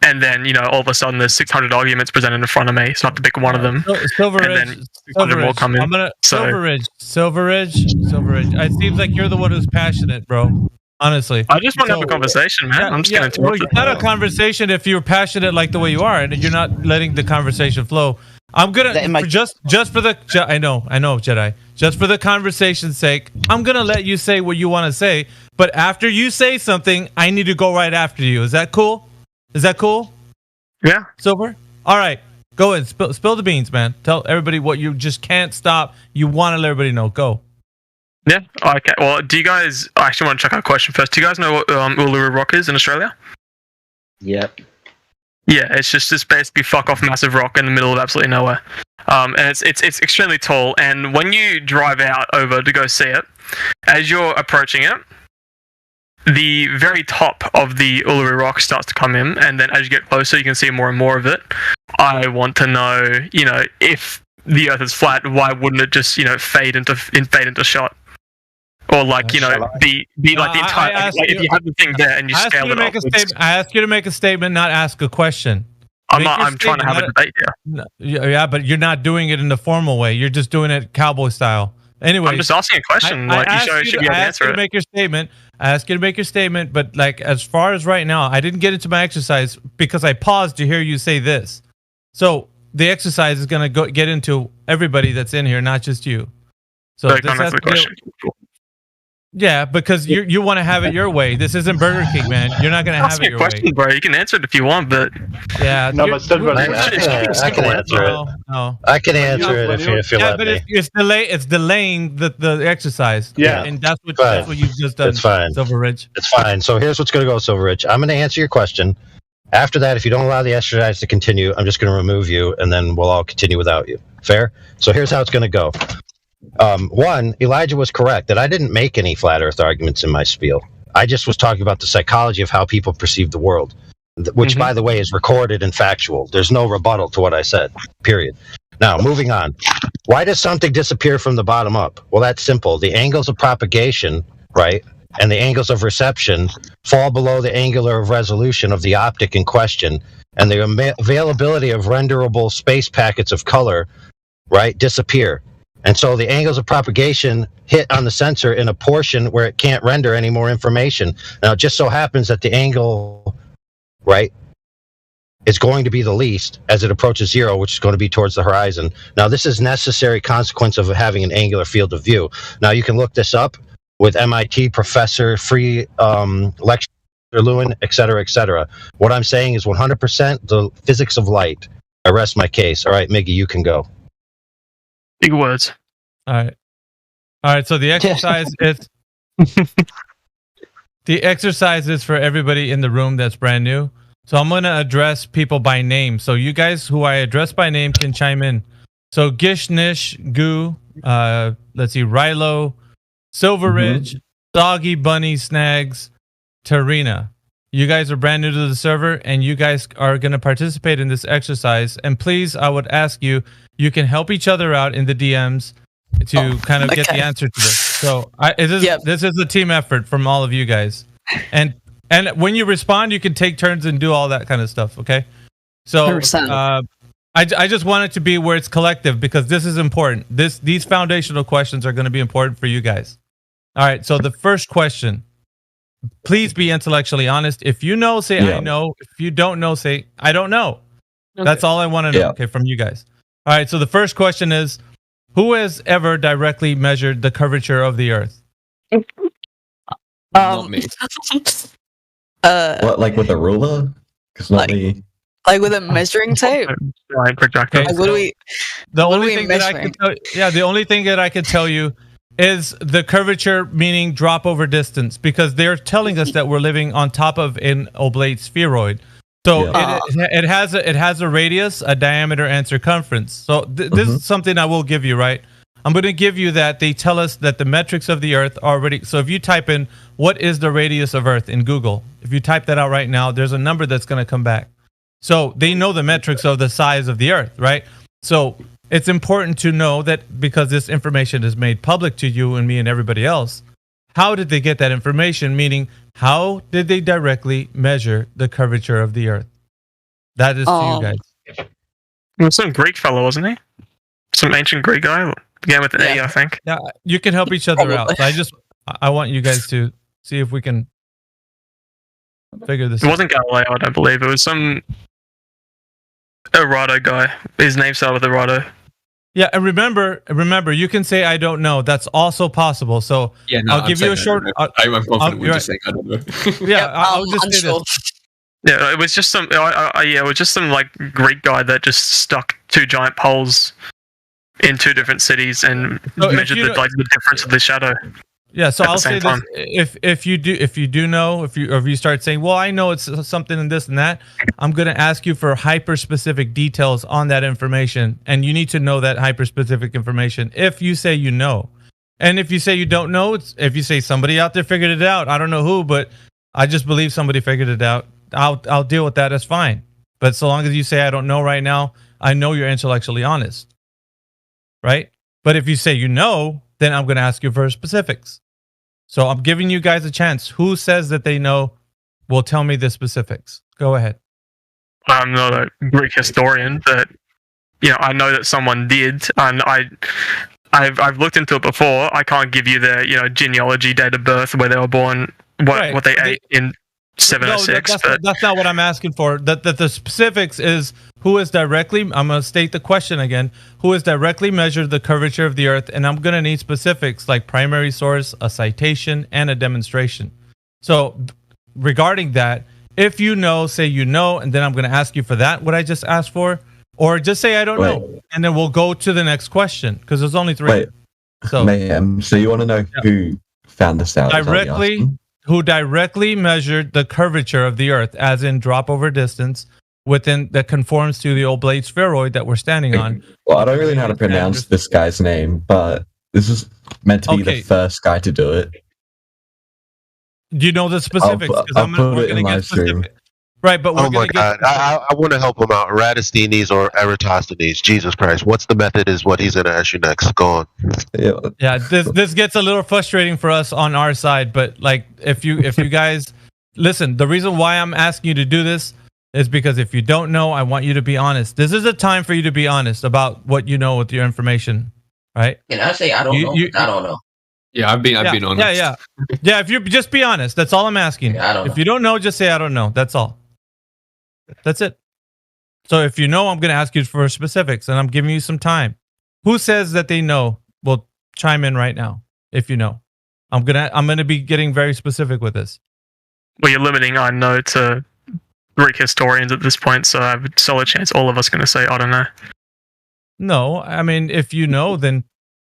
and then all of a sudden there's 600 arguments presented in front of me, so I have to pick one of them. 600 more come in. I'm gonna so. Silveridge. It seems like you're the one who's passionate, bro. Honestly, I just want to have a conversation, man. I'm just getting into well, it's not a conversation if you're passionate like the way you are, and you're not letting the conversation flow. I'm gonna just for the I know Jedi. Just for the conversation's sake, I'm gonna let you say what you want to say. But after you say something, I need to go right after you. Is that cool? Yeah. Silver. All right. Go ahead. Spill the beans, man. Tell everybody what you just can't stop. You want to let everybody know. Go. Yeah. Okay. Well, do you guys? I actually want to check out a question first. Do you guys know what Uluru Rock is in Australia? Yep. Yeah, it's just this basically fuck off massive rock in the middle of absolutely nowhere, and it's extremely tall. And when you drive out over to go see it, as you're approaching it, the very top of the Uluru Rock starts to come in, and then as you get closer, you can see more and more of it. I want to know, if the Earth is flat, why wouldn't it just, fade into shot? Or the entire if you have the thing there and you scale it up. I ask you to make a statement, not ask a question. I'm trying to have a debate here. Yeah, but you're not doing it in the formal way. You're just doing it cowboy style. Anyway, I'm just asking a question. I ask you to make your statement. I ask you to make your statement, but as far as right now, I didn't get into my exercise because I paused to hear you say this. So the exercise is going to get into everybody that's in here, not just you. So this has to question. Yeah, because you want to have it your way. This isn't Burger King, man. You're not going to have it your way. Bro. You can answer it if you want, but yeah, no, but still, I can answer it. No. I can answer it if you let me. It's delaying the exercise. Yeah, and that's what you've just done. It's fine, Silveridge. It's fine. So here's what's going to go, Silveridge. I'm going to answer your question. After that, if you don't allow the exercise to continue, I'm just going to remove you, and then we'll all continue without you. Fair? So here's how it's going to go. One, Elijah was correct that I didn't make any flat earth arguments in my spiel. I just was talking about the psychology of how people perceive the world, which, by the way, is recorded and factual. There's no rebuttal to what I said, period. Now, moving on. Why does something disappear from the bottom up? Well, that's simple. The angles of propagation, right, and the angles of reception fall below the angular of resolution of the optic in question, and the availability of renderable space packets of color, right, disappear. And so the angles of propagation hit on the sensor in a portion where it can't render any more information. Now, it just so happens that the angle, right, is going to be the least as it approaches zero, which is going to be towards the horizon. Now, this is necessary consequence of having an angular field of view. Now, you can look this up with MIT professor, free lecturer Lewin, et cetera, et cetera. What I'm saying is 100% the physics of light. I rest my case. All right, Miggy, you can go. Big words. All right. So the exercise is for everybody in the room that's brand new. So I'm gonna address people by name. So you guys who I address by name can chime in. So Gishnishgu, let's see, Rilo, Silveridge, Doggy Bunny Snags, Tarina. You guys are brand new to the server, and you guys are going to participate in this exercise. And please, I would ask you, you can help each other out in the DMs to kind of get the answer to this. So this is a team effort from all of you guys. And when you respond, you can take turns and do all that kind of stuff, okay? So I just want it to be where it's collective because this is important. These foundational questions are going to be important for you guys. All right, so the first question. Please be intellectually honest. If you know, say I know. If you don't know, say I don't know. Okay. That's all I want to know, okay, from you guys. All right, so the first question is, who has ever directly measured the curvature of the Earth? Not me. What, like with a ruler? Because not me. Like with a measuring tape? Okay, like, what do we? The only thing that I can tell, the only thing that I can tell you is the curvature, meaning drop over distance, because they're telling us that we're living on top of an oblate spheroid. So it has a radius, a diameter, and circumference. So this is something I will give you, right? I'm going to give you that. They tell us that the metrics of the Earth already. So if you type in what is the radius of Earth in Google, if you type that out right now, there's a number that's going to come back. So they know the metrics of the size of the Earth, right? So it's important to know that because this information is made public to you and me and everybody else, how did they get that information? Meaning, how did they directly measure the curvature of the Earth? That is to you guys. Well, some Greek fellow, wasn't he? Some ancient Greek guy. Again with an A, I think. Yeah, you can help each other out. So I want you guys to see if we can figure this out. It wasn't Galileo, I don't believe. It was some Arado guy. His name started with Arado. Yeah, and remember, you can say I don't know. That's also possible. So yeah, no, I'll give you a short. I'm confident we're just saying I don't know. Yeah, I'll just say this. Yeah, it was just some. It was just some like Greek guy that just stuck two giant poles in two different cities and measured the difference of the shadow. Yeah, so I'll say this: if you do know, if you start saying, well, I know it's something and this and that, I'm going to ask you for hyper specific details on that information, and you need to know that hyper specific information. If you say you know, and if you say you don't know, if you say somebody out there figured it out, I don't know who, but I just believe somebody figured it out. I'll deal with that. That's fine. But so long as you say I don't know right now, I know you're intellectually honest, right? But if you say you know, then I'm going to ask you for specifics. So I'm giving you guys a chance. Who says that they know will tell me the specifics? Go ahead. I'm not a Greek historian, but I know that someone did, and I've looked into it before. I can't give you their genealogy, date of birth, where they were born, what they ate in 706. No, that's not what I'm asking for. That the specifics is who is directly. I'm going to state the question again. Who has directly measured the curvature of the Earth? And I'm going to need specifics like primary source, a citation, and a demonstration. So regarding that, if you know, say you know, and then I'm going to ask you for that. What I just asked for, or just say I don't know, and then we'll go to the next question because there's only three. Wait. So Mayhem. So you want to know who found this out directly? Who directly measured the curvature of the Earth, as in drop over distance, that conforms to the oblate spheroid that we're standing on. Well, I don't really know how to pronounce this guy's name, but this is meant to be the first guy to do it. Do you know the specifics? I'll put it in live stream. Right, but we're my God, I want to help him out. Eratosthenes or Eratosthenes. Jesus Christ, what's the method? Is what he's going to ask you next. Go on. Yeah, this gets a little frustrating for us on our side, but like if you guys listen, the reason why I'm asking you to do this is because if you don't know, I want you to be honest. This is a time for you to be honest about what you know with your information, right? Can I say I don't know? I don't know. Yeah, I've been honest. Yeah. If you just be honest, that's all I'm asking. Yeah, I don't know. If you don't know, just say I don't know. That's all. That's it. So if you know, I'm going to ask you for specifics, and I'm giving you some time. Who says that they know? Well, chime in right now if you know. I'm gonna be getting very specific with this. Well, you're limiting I know to Greek historians at this point, so I have a solid chance all of us going to say I don't know. No, I mean if you know, then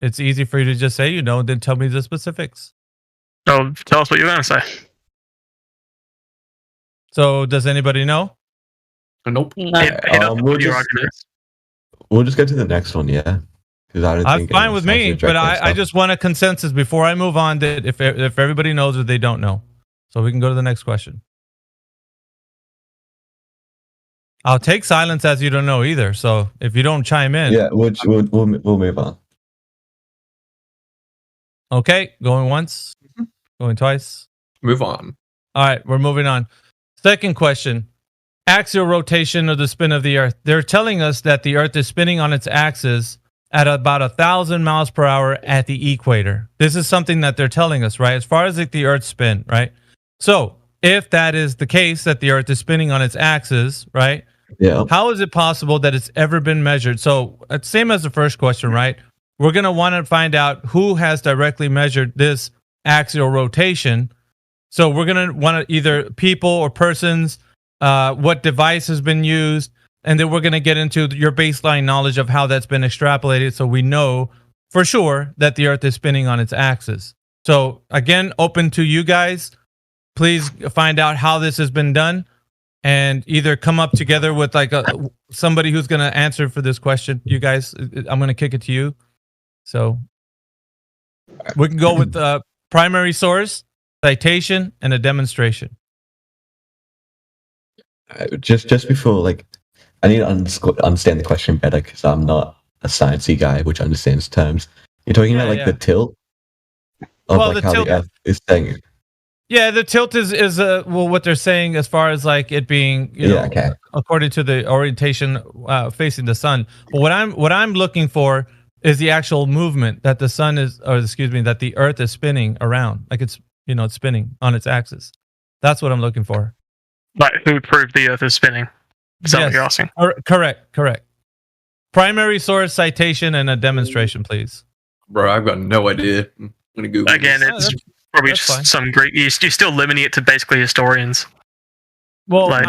it's easy for you to just say you know, then tell me the specifics. Oh, tell us what you're going to say. So does anybody know? Nope. No. We'll just go to the next one, yeah. Because I'm fine with me, but I just want a consensus before I move on that if everybody knows or they don't know. So we can go to the next question. I'll take silence as you don't know either. So if you don't chime in, yeah, we'll move on. Okay, going once, going twice. Move on. All right, we're moving on. Second question. Axial rotation of the spin of the Earth. They're telling us that the Earth is spinning on its axis at about 1,000 miles per hour at the equator. This is something that they're telling us, right? As far as like the Earth spin, right? So if that is the case, that the Earth is spinning on its axis, right? Yeah. How is it possible that it's ever been measured? So same as the first question, right? We're going to want to find out who has directly measured this axial rotation. So we're going to want to either people or persons, what device has been used, and then we're going to get into your baseline knowledge of how that's been extrapolated so we know for sure that the Earth is spinning on its axis. So again, open to you guys. Please find out how this has been done and either come up together with like somebody who's going to answer for this question. You guys, I'm going to kick it to you. So we can go with primary source, citation, and a demonstration. Just before, like, I need to understand the question better because I'm not a sciencey guy which understands terms. You're talking about like the tilt of like how the Earth is staying. Yeah, the tilt is well, what they're saying as far as like it being, according to the orientation facing the sun. But what I'm looking for is the actual movement that the sun is, or excuse me, that the Earth is spinning around, like it's it's spinning on its axis. That's what I'm looking for. Like who proved the Earth is spinning? Is that what you're asking? Correct. Primary source, citation, and a demonstration, please. Bro, I've got no idea. I'm gonna Google. Again, it's probably just some great. You're still limiting it to basically historians. Well, like,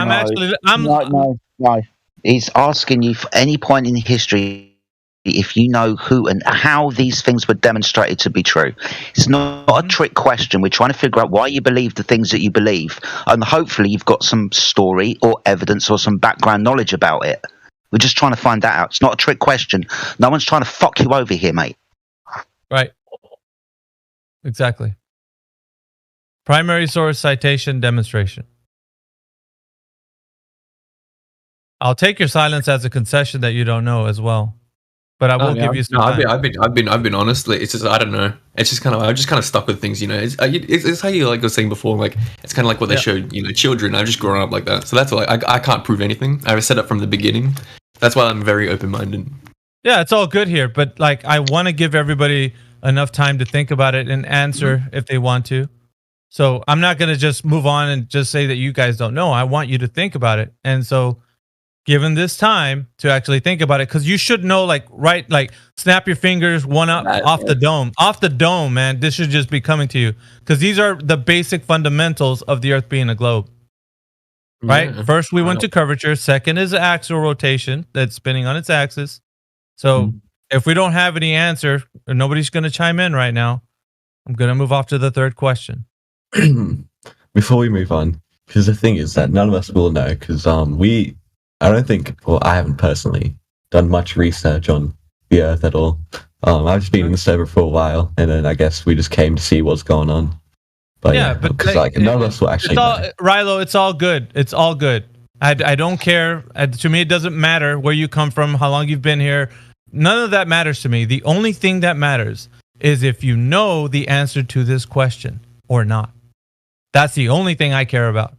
No. He's asking you for any point in history if you know who and how these things were demonstrated to be true. It's not a trick question. We're trying to figure out why you believe the things that you believe, and hopefully you've got some story or evidence or some background knowledge about it. We're just trying to find that out. It's not a trick question. No one's trying to fuck you over here, mate. Right. Exactly. Primary source, citation, demonstration. I'll take your silence as a concession that you don't know as well, but I will give you some time. I've been honestly. It's just I don't know. It's just kind of I'm just kind of stuck with things. It's how you like was saying before. Like it's kind of like what they showed. Children. I've just grown up like that. So that's why I can't prove anything. I was set up from the beginning. That's why I'm very open-minded. Yeah, it's all good here, but like I want to give everybody enough time to think about it and answer if they want to. So I'm not going to just move on and just say that you guys don't know. I want you to think about it. And so given this time to actually think about it, because you should know, like snap your fingers, one up off the dome, man. This should just be coming to you because these are the basic fundamentals of the Earth being a globe. Right? Yeah. First, we went to curvature. Second is axial rotation that's spinning on its axis. So if we don't have any answer, or nobody's going to chime in right now, I'm going to move off to the third question. Before we move on, because the thing is that none of us will know, because I don't think, well, I haven't personally done much research on the Earth at all. I've just been in the server for a while, and then I guess we just came to see what's going on. But because none of us will actually know. Rilo, it's all good. It's all good. I don't care. To me, it doesn't matter where you come from, how long you've been here. None of that matters to me. The only thing that matters is if you know the answer to this question or not. That's the only thing I care about.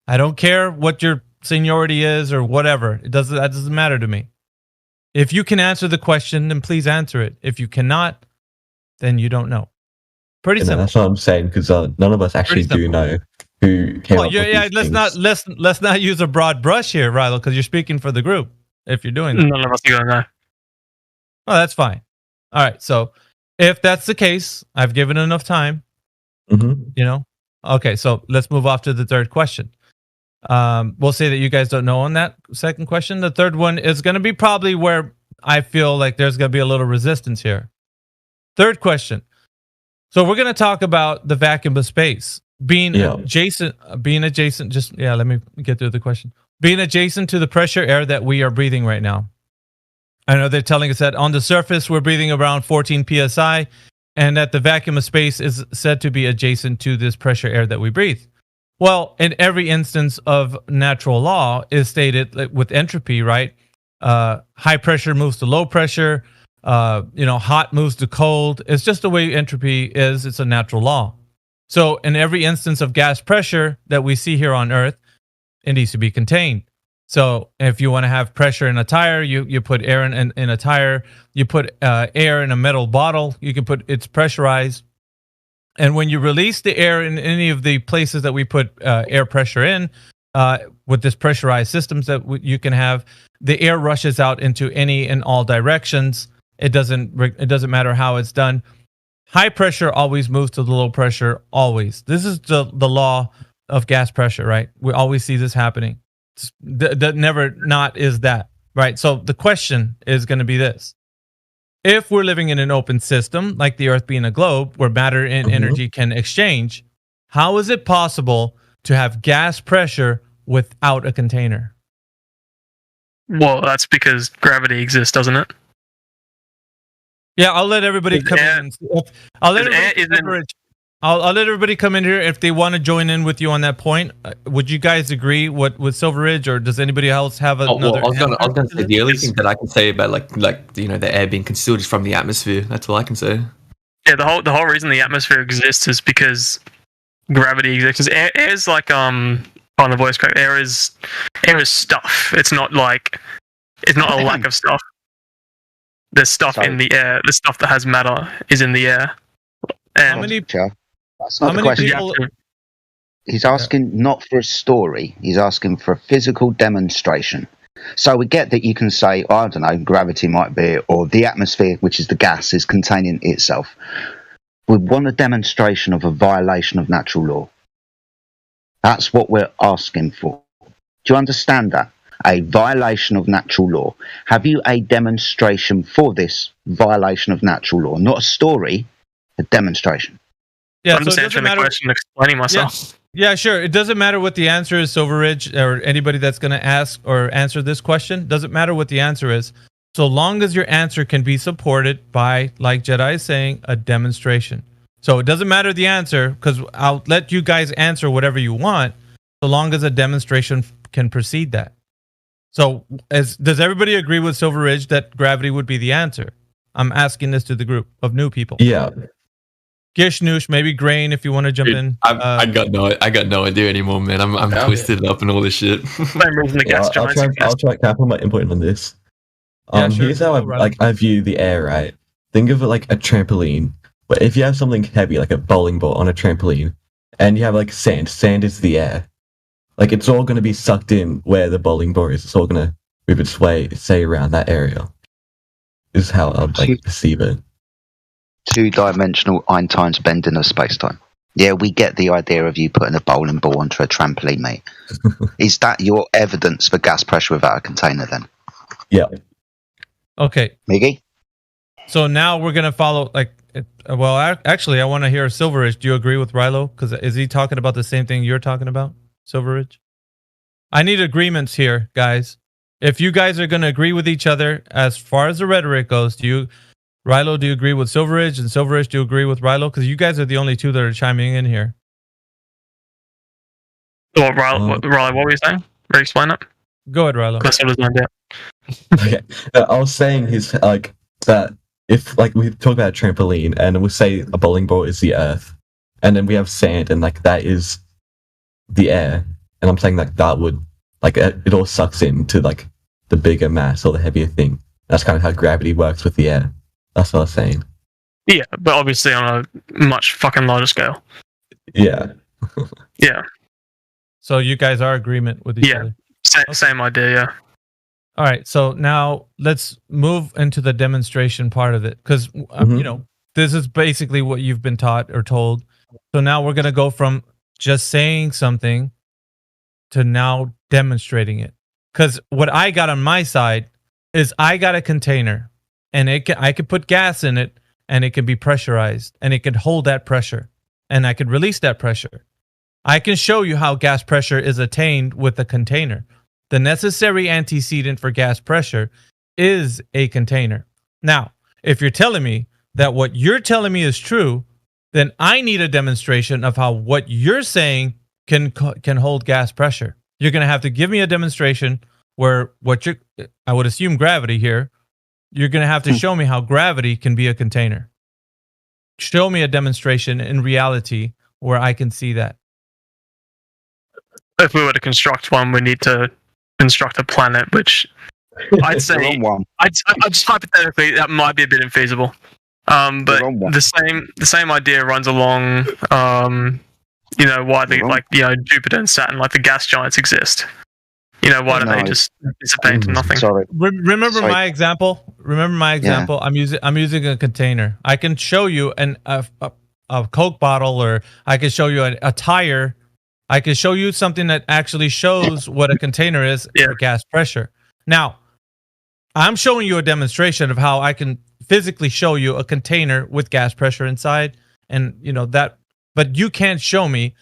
I don't care what your seniority is or whatever. That doesn't matter to me. If you can answer the question, then please answer it. If you cannot, then you don't know. Pretty simple. That's what I'm saying, because none of us actually do know who came up with these things. Let's not use a broad brush here, Rilo, because you're speaking for the group. If you're doing that, none of us are going to know. Oh, that's fine. All right. So if that's the case, I've given enough time. Okay. So let's move off to the third question. We'll say that you guys don't know on that second question. The third one is going to be probably where I feel like there's going to be a little resistance here. Third question. So we're going to talk about the vacuum of space being adjacent. Just let me get through the question. Being adjacent to the pressure air that we are breathing right now. I know they're telling us that on the surface we're breathing around 14 psi, and that the vacuum of space is said to be adjacent to this pressure air that we breathe. Well, in every instance of natural law is stated with entropy, right? High pressure moves to low pressure. Hot moves to cold. It's just the way entropy is. It's a natural law. So in every instance of gas pressure that we see here on Earth, it needs to be contained. So if you want to have pressure in a tire, you put air in a tire. You put air in a metal bottle. You can put it's pressurized. And when you release the air in any of the places that we put air pressure in, with this pressurized systems that you can have, the air rushes out into any and all directions. It doesn't matter how it's done. High pressure always moves to the low pressure, always. This is the law of gas pressure, right? We always see this happening. That never not is that, right? So the question is going to be this. If we're living in an open system, like the Earth being a globe, where matter and energy can exchange, how is it possible to have gas pressure without a container? Well, that's because gravity exists, doesn't it? Yeah, I'll let everybody come in. I'll let everybody come in here if they want to join in with you on that point. Would you guys agree with Silveridge, or does anybody else have another? I was going to say the only thing that I can say about like the air being concealed is from the atmosphere. That's all I can say. Yeah, the whole reason the atmosphere exists is because gravity exists. Air is like on the voice crack. Air is stuff. It's not a lack of stuff. There's stuff in the air. The stuff that has matter is in the air. And That's not the question. He's asking not for a story. He's asking for a physical demonstration. So we get that you can say, I don't know, gravity might be, or the atmosphere, which is the gas, is containing itself. We want a demonstration of a violation of natural law. That's what we're asking for. Do you understand that? A violation of natural law. Have you a demonstration for this violation of natural law? Not a story, a demonstration. Yeah, I'm just answering the question, explaining myself. Yeah, sure. It doesn't matter what the answer is, Silveridge, or anybody that's going to ask or answer this question. Doesn't matter what the answer is. So long as your answer can be supported by, like Jedi is saying, a demonstration. So it doesn't matter the answer, because I'll let you guys answer whatever you want, so long as a demonstration can precede that. So does everybody agree with Silveridge that gravity would be the answer? I'm asking this to the group of new people. Yeah. Gishnishgu, maybe Grain, if you want to jump in. I got no idea anymore, man. I'm twisted up and all this shit. I'll try to put my input on this. Sure. Here's how I view the air, right? Think of it like a trampoline. But if you have something heavy, like a bowling ball on a trampoline, and you have like sand is the air. Like it's all going to be sucked in where the bowling ball is. It's all going to move its way, say, around that area. This is how I'd perceive it. Two-dimensional Einstein's bending of space-time. Yeah, we get the idea of you putting a bowling ball onto a trampoline, mate. Is that your evidence for gas pressure without a container, then? Yeah. Okay. Miggy? So now we're going to follow, actually, I want to hear Silveridge. Do you agree with Rilo? Because is he talking about the same thing you're talking about, Silveridge? I need agreements here, guys. If you guys are going to agree with each other as far as the rhetoric goes, Rilo, do you agree with Silveridge? And Silveridge, do you agree with Rilo? Because you guys are the only two that are chiming in here. Rilo, what were you saying? Re-explain it. Go ahead, Rilo. Okay. I was saying that if we talk about a trampoline and we say a bowling ball is the earth, and then we have sand and that is the air, and I'm saying that would it all sucks into the bigger mass or the heavier thing. That's kind of how gravity works with the air. That's what I was saying. Yeah, but obviously on a much fucking larger scale. Yeah. Yeah. So you guys are in agreement with each other? Same idea, yeah. All right, so now let's move into the demonstration part of it, because this is basically what you've been taught or told. So now we're going to go from just saying something to now demonstrating it. Because what I got on my side is I got a container, and I could put gas in it, and it can be pressurized, and it can hold that pressure, and I could release that pressure. I can show you how gas pressure is attained with a container. The necessary antecedent for gas pressure is a container. Now, if you're telling me that what you're telling me is true, then I need a demonstration of how what you're saying can hold gas pressure. You're going to have to give me a demonstration where I would assume gravity here. You're going to have to show me how gravity can be a container. Show me a demonstration in reality where I can see that. If we were to construct one, we need to construct a planet, which I'd say, I'd just hypothetically, that might be a bit infeasible. But the same idea runs along, why Jupiter and Saturn, the gas giants exist. Why don't they just dissipate into nothing? Sorry. Remember my example? Yeah. I'm using a container. I can show you a Coke bottle, or I can show you a tire. I can show you something that actually shows what a container is for gas pressure. Now, I'm showing you a demonstration of how I can physically show you a container with gas pressure inside, and but you can't show me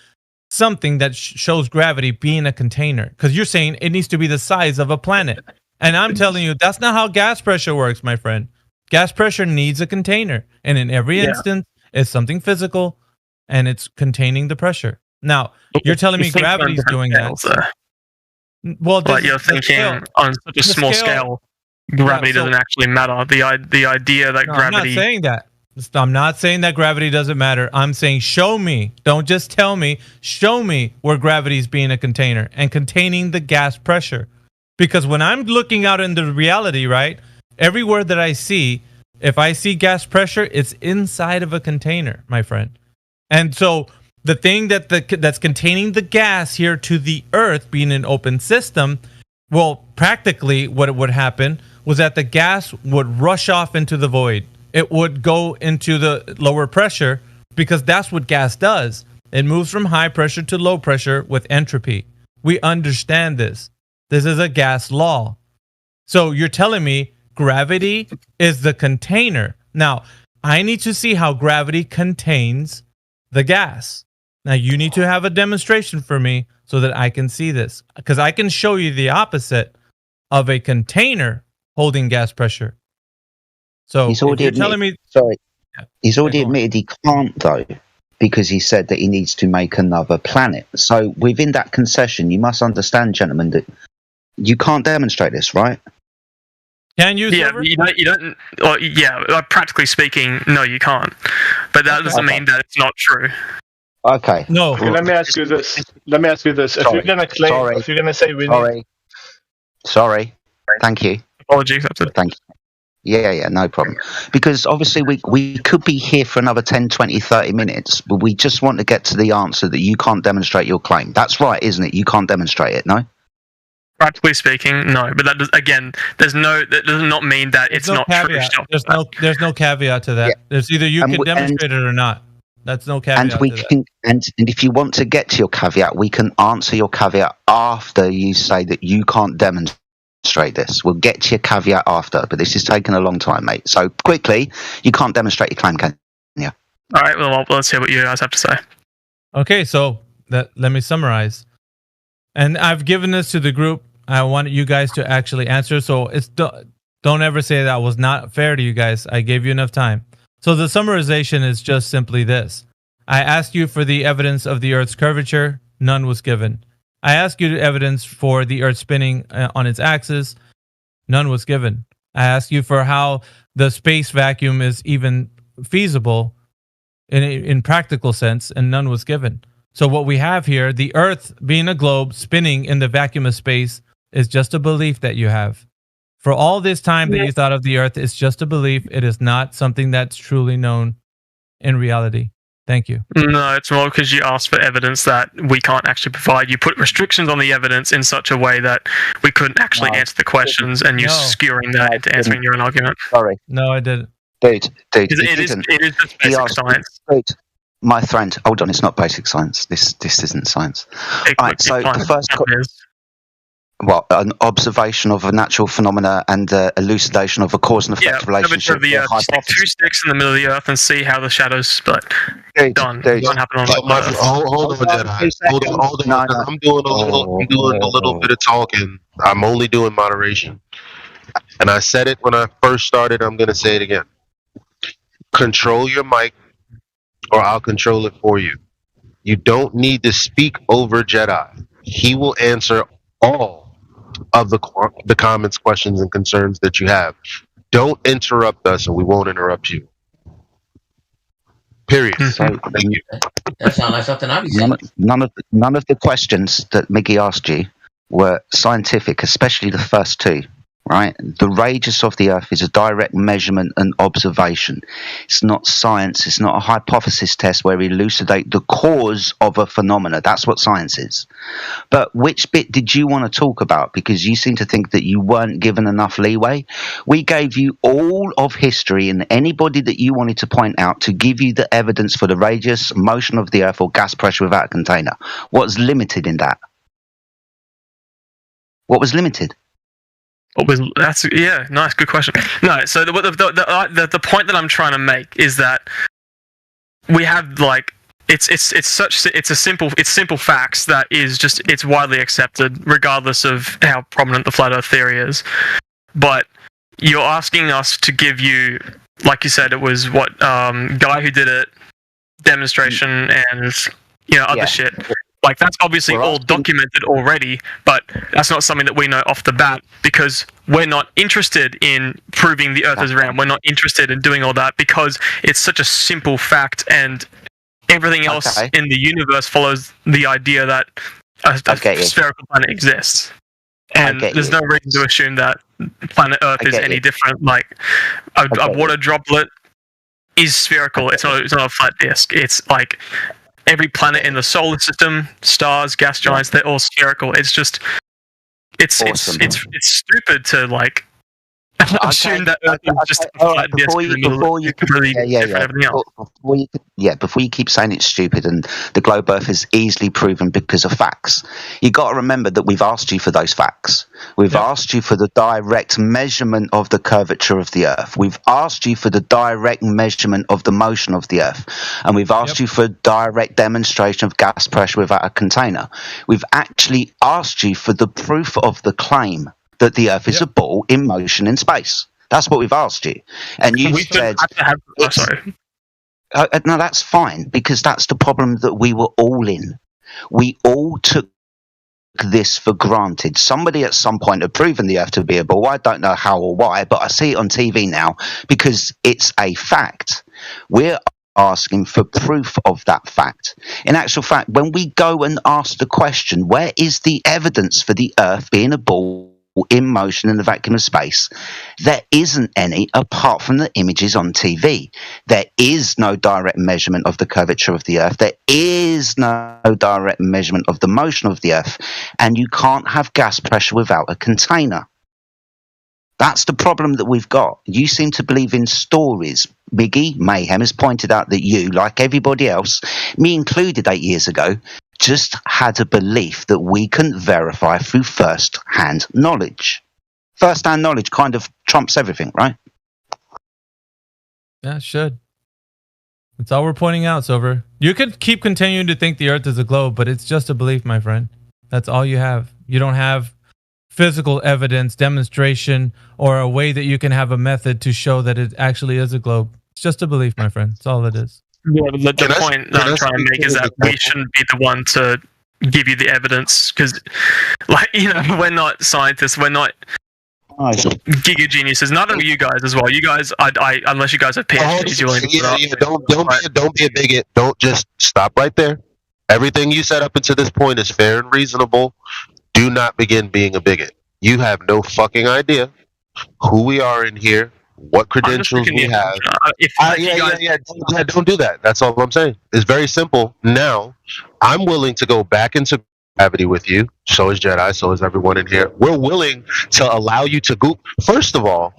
something that shows gravity being a container, because you're saying it needs to be the size of a planet. And I'm telling you, that's not how gas pressure works, my friend. Gas pressure needs a container. And in every instance, it's something physical, and it's containing the pressure. Now, you're telling me gravity's doing that. Well, but you're thinking on such a small scale, gravity doesn't actually matter. The idea that gravity... I'm not saying that. I'm not saying that gravity doesn't matter. I'm saying show me. Don't just tell me. Show me where gravity is being a container and containing the gas pressure. Because when I'm looking out into reality, right, everywhere that I see, if I see gas pressure, it's inside of a container, my friend. And so the thing that's containing the gas here to the Earth, being an open system, well, practically what would happen was that the gas would rush off into the void. It would go into the lower pressure because that's what gas does. It moves from high pressure to low pressure with entropy. We understand this. This is a gas law. So you're telling me gravity is the container. Now, I need to see how gravity contains the gas. Now, you need to have a demonstration for me so that I can see this. Because I can show you the opposite of a container holding gas pressure. So he's already you're telling me... Sorry. Yeah. He's already admitted he can't, though, because he said that he needs to make another planet. So within that concession, you must understand, gentlemen, that you can't demonstrate this, right? Can you? Yeah, you don't. Well, yeah, practically speaking, no, you can't. But that doesn't mean that it's not true. Okay. No. Okay, let me ask you this. If you're gonna claim, if you're gonna say we need... Sorry. Thank you. Apologies. Thank you. Yeah, no problem. Because obviously we could be here for another 10, 20, 30 minutes, but we just want to get to the answer that you can't demonstrate your claim. That's right, isn't it? You can't demonstrate it, no? Practically speaking, no. But that does, again, that does not mean that it's not true. There's no caveat to that. Yeah. There's either you can demonstrate it or not. That's no caveat. And we can, and if you want to get to your caveat, we can answer your caveat after you say that you can't demonstrate this. We'll get to your caveat after, but this is taking a long time, mate. So quickly, you can't demonstrate your claim, can you? All right. Well, let's hear what you guys have to say. Okay, so let me summarize. And I've given this to the group. I want you guys to actually answer. So don't ever say that was not fair to you guys. I gave you enough time. So the summarization is just simply this. I asked you for the evidence of the Earth's curvature. None was given. I asked you evidence for the Earth spinning on its axis. None was given. I asked you for how the space vacuum is even feasible in practical sense, and none was given. So what we have here, the Earth being a globe spinning in the vacuum of space, is just a belief that you have. For all this time that you thought of the Earth, it's just a belief. It is not something that's truly known in reality. Thank you. No, it's more because you asked for evidence that we can't actually provide. You put restrictions on the evidence in such a way that we couldn't actually answer the questions, and you're skewering that into answering your own argument. Sorry. No, I didn't. Dude, it is just basic science. Dude, my friend, hold on, it's not basic science. This isn't science. Right, so the first... an observation of a natural phenomena and elucidation of a cause and effect relationship. Of the Earth. Stick 2 sticks in the middle of the Earth and see how the shadows split. Done. Dude. Don't happen on Earth. Hold on, Jedi. Hold on. No. I'm doing a little bit of talking. I'm only doing moderation. And I said it when I first started. I'm going to say it again. Control your mic, or I'll control it for you. You don't need to speak over Jedi. He will answer all of the comments, questions, and concerns that you have. Don't interrupt us, and we won't interrupt you. Period. So, thank you. That sounds like something I'd be saying. None of the questions that Miggy asked you were scientific, especially the first two. Right? The radius of the Earth is a direct measurement and observation. It's not science. It's not a hypothesis test where we elucidate the cause of a phenomena. That's what science is. But which bit did you want to talk about? Because you seem to think that you weren't given enough leeway. We gave you all of history and anybody that you wanted to point out to give you the evidence for the radius, motion of the Earth, or gas pressure without a container. What's limited in that? What was limited? Nice, good question. No, so the point that I'm trying to make is that we have it's simple facts that is just it's widely accepted regardless of how prominent the flat Earth theory is. But you're asking us to give you, like you said, it was what guy who did it, demonstration, and other shit. Like, that's obviously all documented already, but that's not something that we know off the bat because we're not interested in proving the Earth is round. We're not interested in doing all that because it's such a simple fact, and everything else in the universe follows the idea that a spherical planet exists. And there's no reason to assume that planet Earth is any different. Like, a water droplet is spherical. It's not a flat disk. It's like every planet in the solar system, stars, gas giants, they're all spherical. It's just, it's stupid to like assume that Earth is just a flat disk in the middle. Before you keep saying it's stupid and the globe Earth is easily proven because of facts, you got to remember that we've asked you for those facts. We've asked you for the direct measurement of the curvature of the Earth. We've asked you for the direct measurement of the motion of the Earth, and we've asked you for a direct demonstration of gas pressure without a container. We've actually asked you for the proof of the claim that the Earth is a ball in motion in space. That's what we've asked you. And you said... no, that's fine, because that's the problem that we were all in. We all took this for granted. Somebody at some point had proven the Earth to be a ball. I don't know how or why, but I see it on TV now because it's a fact. We're asking for proof of that fact. In actual fact, when we go and ask the question, where is the evidence for the Earth being a ball in motion in the vacuum of space, there isn't any apart from the images on TV. There is no direct measurement of the curvature of the Earth. There is no direct measurement of the motion of the Earth, and you can't have gas pressure without a container. That's the problem that we've got. You seem to believe in stories. Biggie Mayhem has pointed out that you, like everybody else, me included 8 years ago, just had a belief that we couldn't verify through first-hand knowledge. First-hand knowledge kind of trumps everything, right? Yeah, it should. That's all we're pointing out, Silver. You could keep continuing to think the Earth is a globe, but it's just a belief, my friend. That's all you have. You don't have physical evidence, demonstration, or a way that you can have a method to show that it actually is a globe. It's just a belief, my friend. That's all it is. Yeah, but the point that I'm trying to make is that we shouldn't be the one to give you the evidence because, like, you know, we're not scientists. We're not giga geniuses. None of you guys as well. You guys, I unless you guys have PhDs, don't be a bigot. Don't just stop right there. Everything you said up until this point is fair and reasonable. Do not begin being a bigot. You have no fucking idea who we are in here. What credentials we have. Don't do that. That's all I'm saying. It's very simple. Now, I'm willing to go back into gravity with you. So is Jedi. So is everyone in here. We're willing to allow you to go. First of all,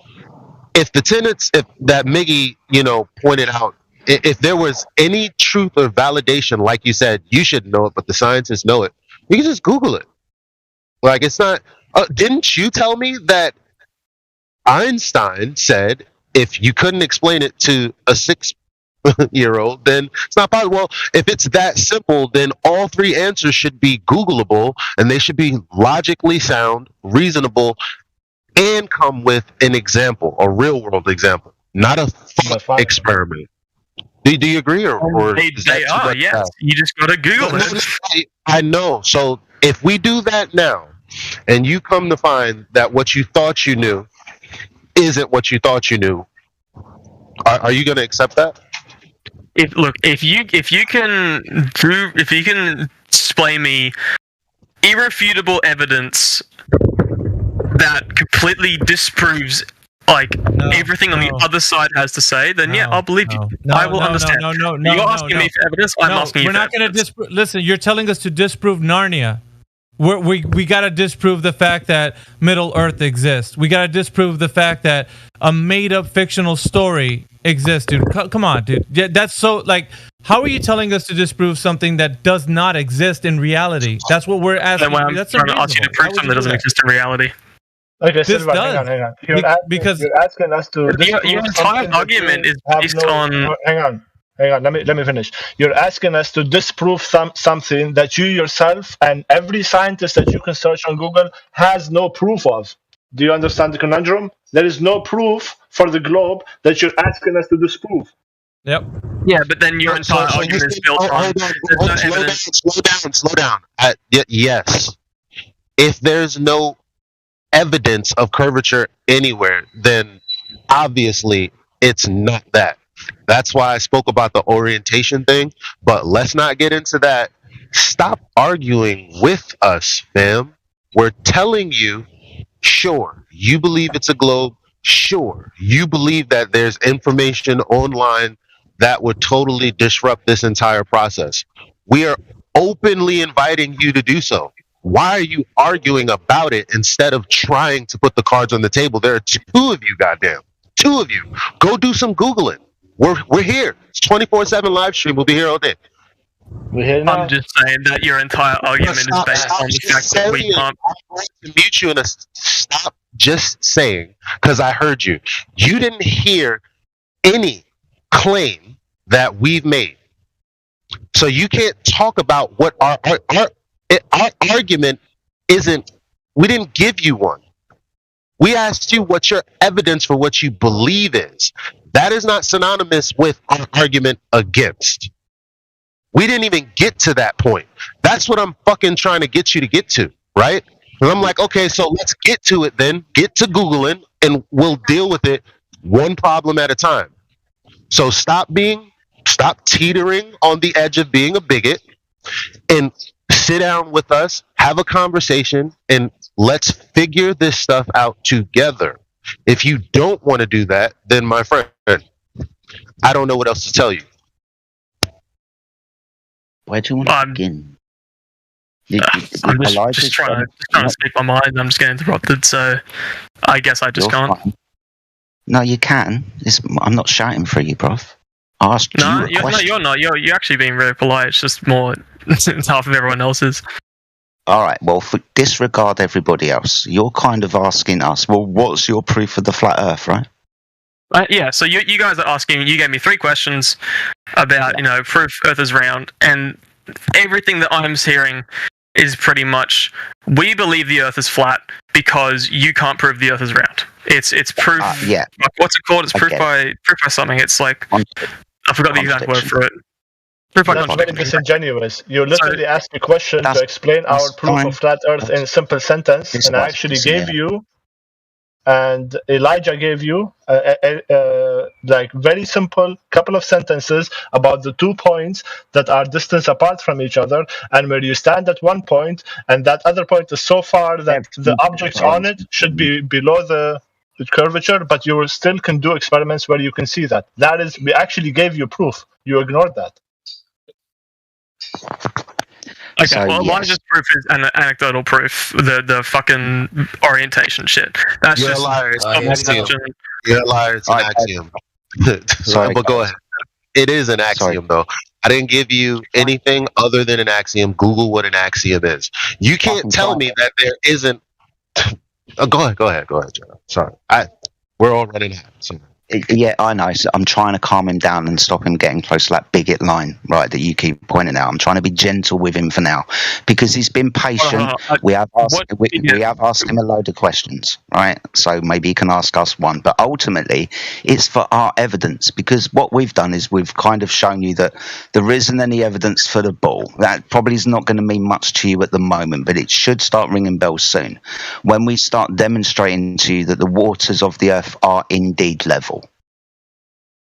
if the tenets, if that Miggy, pointed out, if there was any truth or validation, like you said, you should know it, but the scientists know it. You can just Google it. Like, it's not. Didn't you tell me that Einstein said if you couldn't explain it to a 6-year-old, then it's not possible? Well, if it's that simple, then all three answers should be Googleable, and they should be logically sound, reasonable, and come with an example, a real-world example, not a thought experiment. Do you agree? Or they are, yes. You just got to Google it. I know. So if we do that now, and you come to find that what you thought you knew isn't what you thought you knew, are you going to accept that? If you can display me irrefutable evidence that completely disproves everything on the other side has to say, then I'll believe you. I will understand. You're asking me for evidence. I'm asking you. We're not going to disprove. Listen, you're telling us to disprove Narnia. We got to disprove the fact that Middle Earth exists. We got to disprove the fact that a made-up fictional story exists, dude. Come on, dude. That's so, how are you telling us to disprove something that does not exist in reality? That's what we're asking. Then I'm trying to ask you to prove something that doesn't exist in reality. Okay, this does. Hang on. You're asking us to. Your entire argument is based on. Hang on, let me finish. You're asking us to disprove something that you yourself and every scientist that you can search on Google has no proof of. Do you understand the conundrum? There is no proof for the globe that you're asking us to disprove. Yep. Yeah, but then your entire argument is built on. Slow down. Yes. If there's no evidence of curvature anywhere, then obviously it's not that. That's why I spoke about the orientation thing, but let's not get into that. Stop arguing with us, fam. We're telling you, sure, you believe it's a globe. Sure, you believe that there's information online that would totally disrupt this entire process. We are openly inviting you to do so. Why are you arguing about it instead of trying to put the cards on the table? There are two of you, goddamn. Two of you. Go do some Googling. We're here. It's 24/7 live stream. We'll be here all day. We're here now. I'm just saying that your entire argument is based on the fact that we can't. I'm going to mute you and stop just saying, because I heard you. You didn't hear any claim that we've made. So you can't talk about what our argument isn't. We didn't give you one. We asked you what your evidence for what you believe is. That is not synonymous with our argument against. We didn't even get to that point. That's what I'm fucking trying to get you to get to, right? And I'm like, okay, so let's get to it then. Get to Googling, and we'll deal with it one problem at a time. So stop teetering on the edge of being a bigot, and sit down with us, have a conversation, and let's figure this stuff out together. If you don't want to do that, then my friend, I don't know what else to tell you. Where do you want to begin? I'm just trying to speak my mind. I'm just getting interrupted, so I guess I just can't. Fine. No, you can. I'm not shouting for you, bruv. I asked you a question. No, you're not. You're actually being very polite. It's just more it's half of everyone else's. All right, well, disregard everybody else. You're kind of asking us, well, what's your proof of the flat Earth, right? Yeah, so you guys are asking, you gave me 3 questions about, proof Earth is round, and everything that I'm hearing is pretty much, we believe the Earth is flat because you can't prove the Earth is round. It's proof, yeah. Like, what's it called? It's proof by something. It's like, I forgot the exact word for it. That's very disingenuous. You literally asked a question to explain our proof of flat Earth in a simple sentence, and I actually gave you, and Elijah gave you, like very simple couple of sentences about the 2 points that are distance apart from each other, and where you stand at one point, and that other point is so far that the objects on it should be below the curvature, but you still can do experiments where you can see that. That is, we actually gave you proof. You ignored that. Okay, so, well, Elijah's proof is an anecdotal proof. The fucking orientation shit. That's You're just a liar. You're a liar. It's an axiom. Sorry, but go ahead. It is an axiom, though. I didn't give you anything other than an axiom. Google what an axiom is. You can't tell me that there isn't. Go ahead, John. Sorry, we're all running out. So. Yeah, I know. So I'm trying to calm him down and stop him getting close to that bigot line, right, that you keep pointing out. I'm trying to be gentle with him for now because he's been patient. We have asked him a load of questions, right? So maybe he can ask us one. But ultimately, it's for our evidence, because what we've done is we've kind of shown you that there isn't any evidence for the ball. That probably is not going to mean much to you at the moment, but it should start ringing bells soon when we start demonstrating to you that the waters of the Earth are indeed level.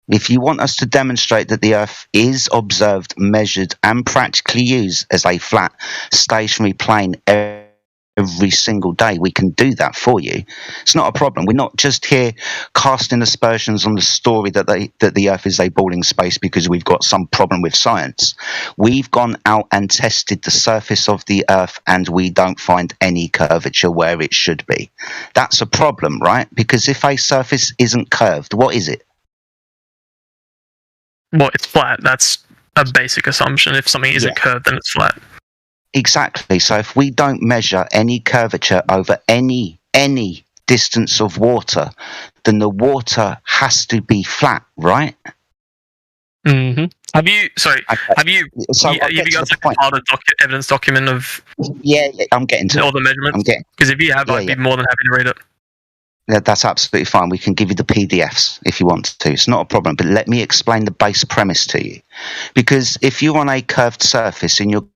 If you want us to demonstrate that the Earth is observed, measured, and practically used as a flat, stationary plane every single day, we can do that for you. It's not a problem. We're not just here casting aspersions on the story that the Earth is a ball in space because we've got some problem with science. We've gone out and tested the surface of the Earth, and we don't find any curvature where it should be. That's a problem, right? Because if a surface isn't curved, what is it? Well, it's flat. That's a basic assumption. If something isn't curved, then it's flat. Exactly. So if we don't measure any curvature over any distance of water, then the water has to be flat, right? Mm-hmm. Have you got a compiled evidence document of? Yeah, I'm getting to all the measurements. Because if you have, I'd be more than happy to read it. That's absolutely fine. We can give you the PDFs if you want to. It's not a problem. But let me explain the base premise to you. Because if you're on a curved surface and you're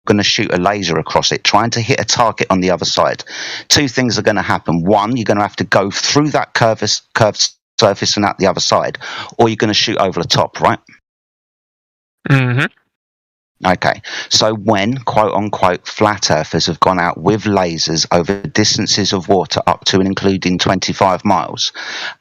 going to shoot a laser across it, trying to hit a target on the other side, two things are going to happen. One, you're going to have to go through that curved surface and out the other side, or you're going to shoot over the top, right? Mm-hmm. Okay, so when, quote unquote, flat earthers have gone out with lasers over distances of water up to and including 25 miles,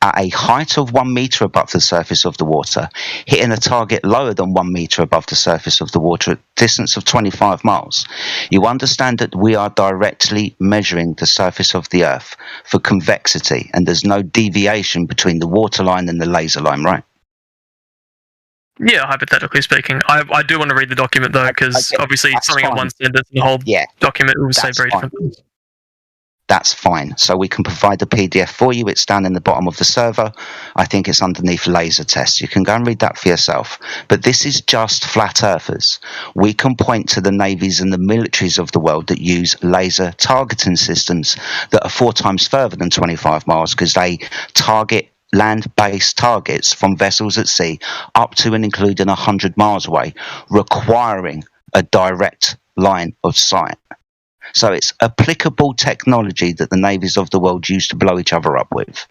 at a height of 1 meter above the surface of the water, hitting a target lower than 1 meter above the surface of the water at a distance of 25 miles, you understand that we are directly measuring the surface of the Earth for convexity, and there's no deviation between the water line and the laser line, right? Yeah, hypothetically speaking. I do want to read the document, though, because obviously something in one sentence, the whole document will say very different things. That's fine. So we can provide the PDF for you. It's down in the bottom of the server. I think it's underneath laser tests. You can go and read that for yourself. But this is just flat earthers. We can point to the navies and the militaries of the world that use laser targeting systems that are 4 times further than 25 miles because they target land-based targets from vessels at sea up to and including 100 miles away, requiring a direct line of sight. So it's applicable technology that the navies of the world use to blow each other up with.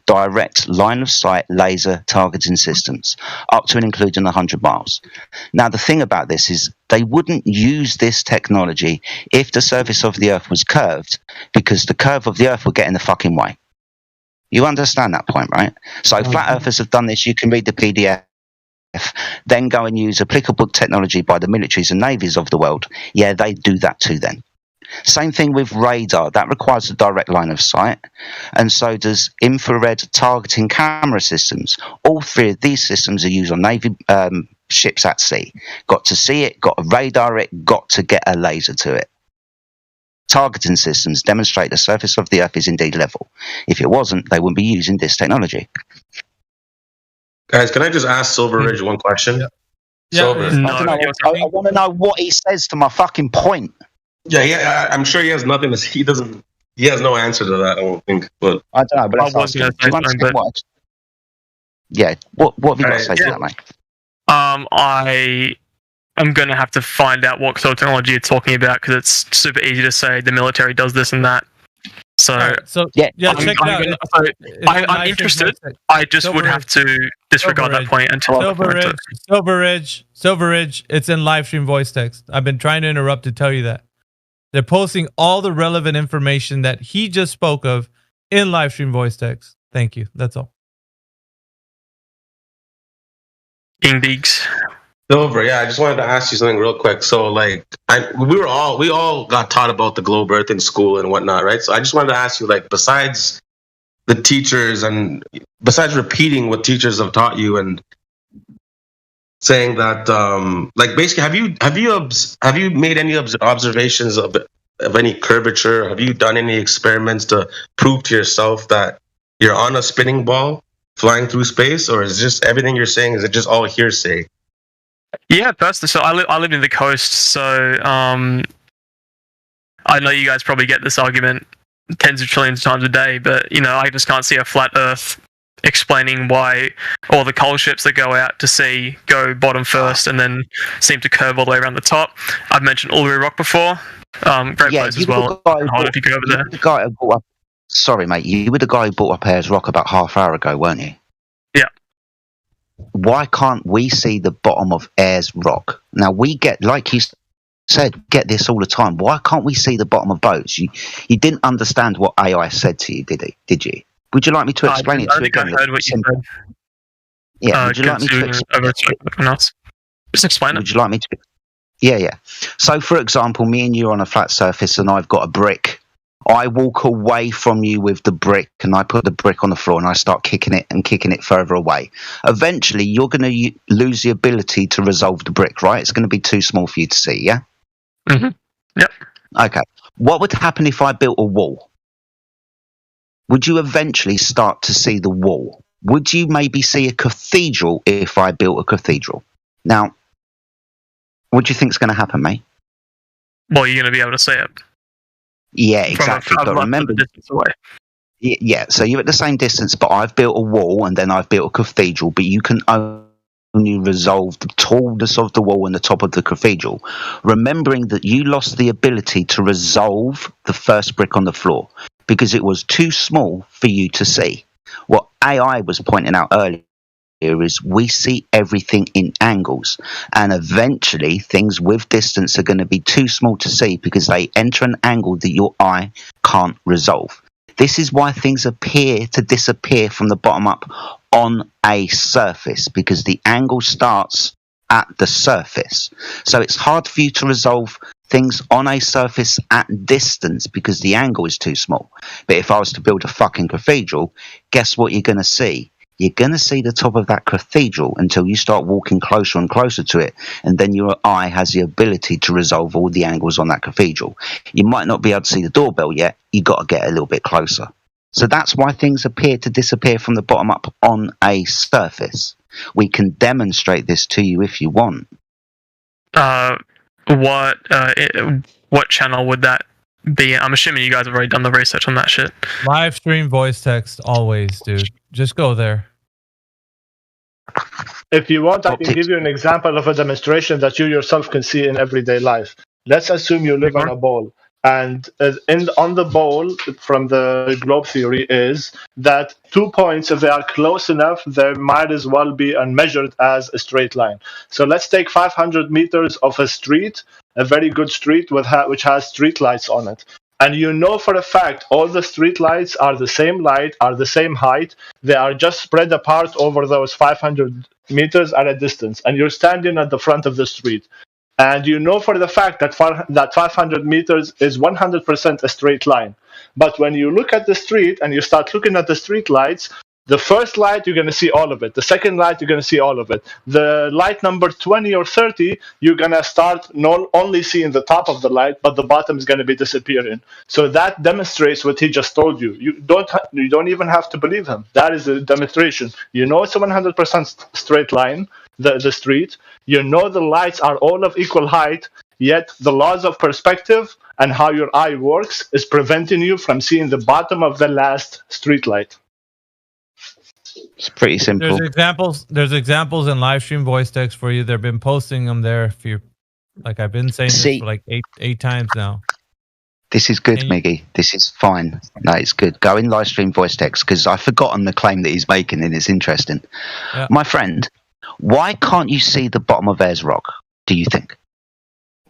Direct line of sight laser targeting systems up to and including 100 miles. Now, the thing about this is they wouldn't use this technology if the surface of the Earth was curved, because the curve of the Earth would get in the fucking way. You understand that point, right? So flat earthers have done this. You can read the PDF, then go and use applicable technology by the militaries and navies of the world. Yeah, they do that too then. Same thing with radar. That requires a direct line of sight. And so does infrared targeting camera systems. All 3 of these systems are used on Navy ships at sea. Got to see it, got to radar it, got to get a laser to it. Targeting systems demonstrate the surface of the Earth is indeed level. If it wasn't, they wouldn't be using this technology. Guys, can I just ask Silveridge one question? Silver. I want to know what he says to my fucking point. Yeah, I'm sure he has nothing to say. He has no answer to that, I don't think. But I don't know, but let's ask him. Do you understand what? Yeah, what have you got to say to that, mate? I'm going to have to find out what sort of technology you're talking about, because it's super easy to say the military does this and that. So, check it out. I'm interested. I just would have to disregard that point until Silveridge, it's in live stream voice text. I've been trying to interrupt to tell you that. They're posting all the relevant information that he just spoke of in live stream voice text. Thank you. That's all. King Deeks. Silver, yeah, I just wanted to ask you something real quick. So, like, we all got taught about the globe Earth in school and whatnot, right? So, I just wanted to ask you, like, besides the teachers and besides repeating what teachers have taught you and saying that, like, basically, have you made any observations of any curvature? Have you done any experiments to prove to yourself that you're on a spinning ball flying through space, or is just everything you're saying, is it just all hearsay? Yeah, personally, so I live in the coast, so I know you guys probably get this argument tens of trillions of times a day, but I just can't see a flat Earth explaining why all the coal ships that go out to sea go bottom first and then seem to curve all the way around the top. I've mentioned Uluru Rock before, great place as well. If you go over there. Sorry, mate, you were the guy who brought up Ayers Rock about half hour ago, weren't you? Yeah. Why can't we see the bottom of Ayers Rock? Now, we get, like you said, get this all the time. Why can't we see the bottom of boats? You didn't understand what AI said to you, did you? Would you like me to explain it to you again? I heard what you said. Yeah, would you like me to explain it? Just explain it. Would you like me to? Yeah. So, for example, me and you are on a flat surface and I've got a brick. I walk away from you with the brick and I put the brick on the floor and I start kicking it further away. Eventually, you're going to lose the ability to resolve the brick, right? It's going to be too small for you to see, yeah? Mm-hmm. Yep. Okay. What would happen if I built a wall? Would you eventually start to see the wall? Would you maybe see a cathedral if I built a cathedral? Now, what do you think is going to happen, mate? Well, you're going to be able to see it. Yeah, exactly. But remember, Yeah, so you're at the same distance, but I've built a wall and then I've built a cathedral, but you can only resolve the tallness of the wall and the top of the cathedral, remembering that you lost the ability to resolve the first brick on the floor because it was too small for you to see. What AI was pointing out earlier is we see everything in angles, and eventually things with distance are going to be too small to see because they enter an angle that your eye can't resolve. This is why things appear to disappear from the bottom up on a surface, because the angle starts at the surface. So it's hard for you to resolve things on a surface at distance because the angle is too small. But if I was to build a fucking cathedral, guess what you're going to see? You're going to see the top of that cathedral until you start walking closer and closer to it, and then your eye has the ability to resolve all the angles on that cathedral. You might not be able to see the doorbell yet. You got to get a little bit closer. So that's why things appear to disappear from the bottom up on a surface. We can demonstrate this to you if you want. What channel would that be? I'm assuming you guys have already done the research on that shit. Live stream voice text always, dude. Just go there. If you want, I can give you an example of a demonstration that you yourself can see in everyday life. Let's assume you live on a bowl, and on the bowl, from the globe theory, is that 2 points, if they are close enough, they might as well be unmeasured as a straight line. So let's take 500 meters of a street, a very good street which has street lights on it. And you know for a fact all the street lights are the same light, are the same height. They are just spread apart over those 500 meters at a distance. And you're standing at the front of the street. And you know for the fact that 500 meters is 100% a straight line. But when you look at the street and you start looking at the street lights, the first light, you're going to see all of it. The second light, you're going to see all of it. The light number 20 or 30, you're going to start not only seeing the top of the light, but the bottom is going to be disappearing. So that demonstrates what he just told you. You don't even have to believe him. That is a demonstration. You know it's a 100% straight line, the street. You know the lights are all of equal height, yet the laws of perspective and how your eye works is preventing you from seeing the bottom of the last street light. It's pretty simple. There's examples in live stream voice text for you. They've been posting them there. If you like, I've been saying this for like eight times now. This is good, Miggy. This is fine. No, it's good. Go in live stream voice text because I've forgotten the claim that he's making, and it's interesting. Yeah. My friend, why can't you see the bottom of Ayers Rock? Do you think?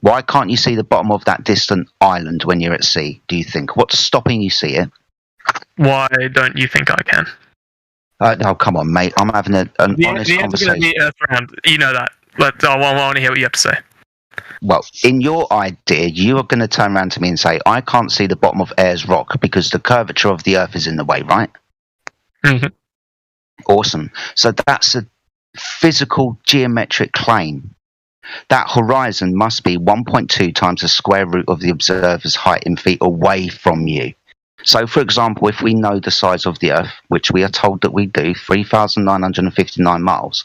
Why can't you see the bottom of that distant island when you're at sea? Do you think? What's stopping you see it? Why don't you think I can? Oh, come on, mate. I'm having an honest conversation. You know that. But I want to hear what you have to say. Well, in your idea, you are going to turn around to me and say, I can't see the bottom of Ayers Rock because the curvature of the Earth is in the way, right? Mm-hmm. Awesome. So that's a physical geometric claim. That horizon must be 1.2 times the square root of the observer's height in feet away from you. So, for example, if we know the size of the Earth, which we are told that we do, 3,959 miles,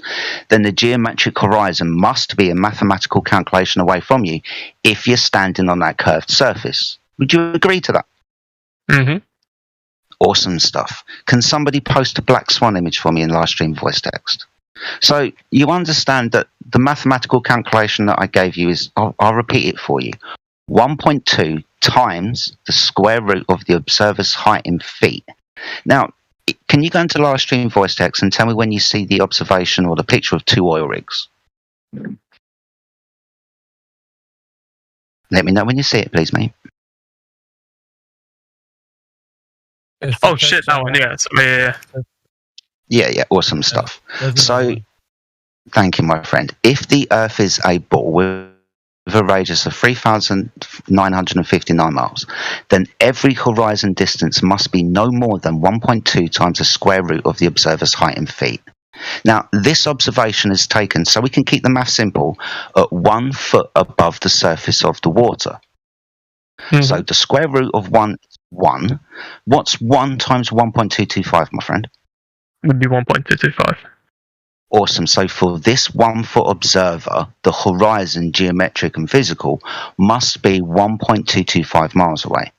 then the geometric horizon must be a mathematical calculation away from you if you're standing on that curved surface. Would you agree to that? Mm-hmm. Awesome stuff. Can somebody post a black swan image for me in live stream voice text? So you understand that the mathematical calculation that I gave you is, I'll repeat it for you, 1.2 times the square root of the observer's height in feet. Now, can you go into live stream voice text and tell me when you see the observation or the picture of 2 oil rigs? Let me know when you see it, please, mate. Oh, shit, that one, yeah. Yeah, awesome stuff. So, thank you, my friend. If the Earth is a ball with a radius of 3,959 miles, then every horizon distance must be no more than 1.2 times the square root of the observer's height in feet. Now, this observation is taken, so we can keep the math simple, at 1 foot above the surface of the water. Mm-hmm. So the square root of 1 is 1. What's 1 times 1.225, my friend? Would be 1.225. Awesome. So for this 1 foot observer, the horizon, geometric and physical, must be 1.225 miles away.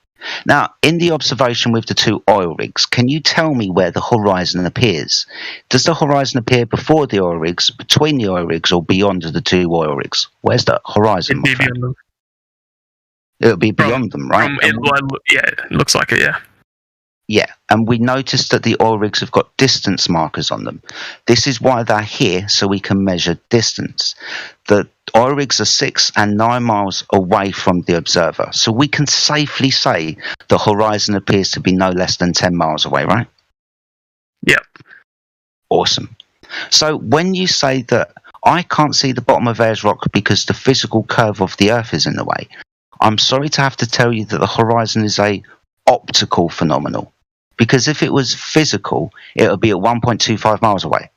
Now, in the observation with the two oil rigs, can you tell me where the horizon appears? Does the horizon appear before the oil rigs, between the oil rigs, or beyond the two oil rigs? Where's the horizon, my friend? It'll be beyond them, right? Yeah, it looks like it, yeah. Yeah, and we noticed that the oil rigs have got distance markers on them. This is why they're here, so we can measure distance. The oil rigs are 6 and 9 miles away from the observer, so we can safely say the horizon appears to be no less than 10 miles away, right? Yep. Awesome. So when you say that I can't see the bottom of Ayers Rock because the physical curve of the Earth is in the way, I'm sorry to have to tell you that the horizon is a optical phenomenon. Because if it was physical, it would be at 1.25 miles away.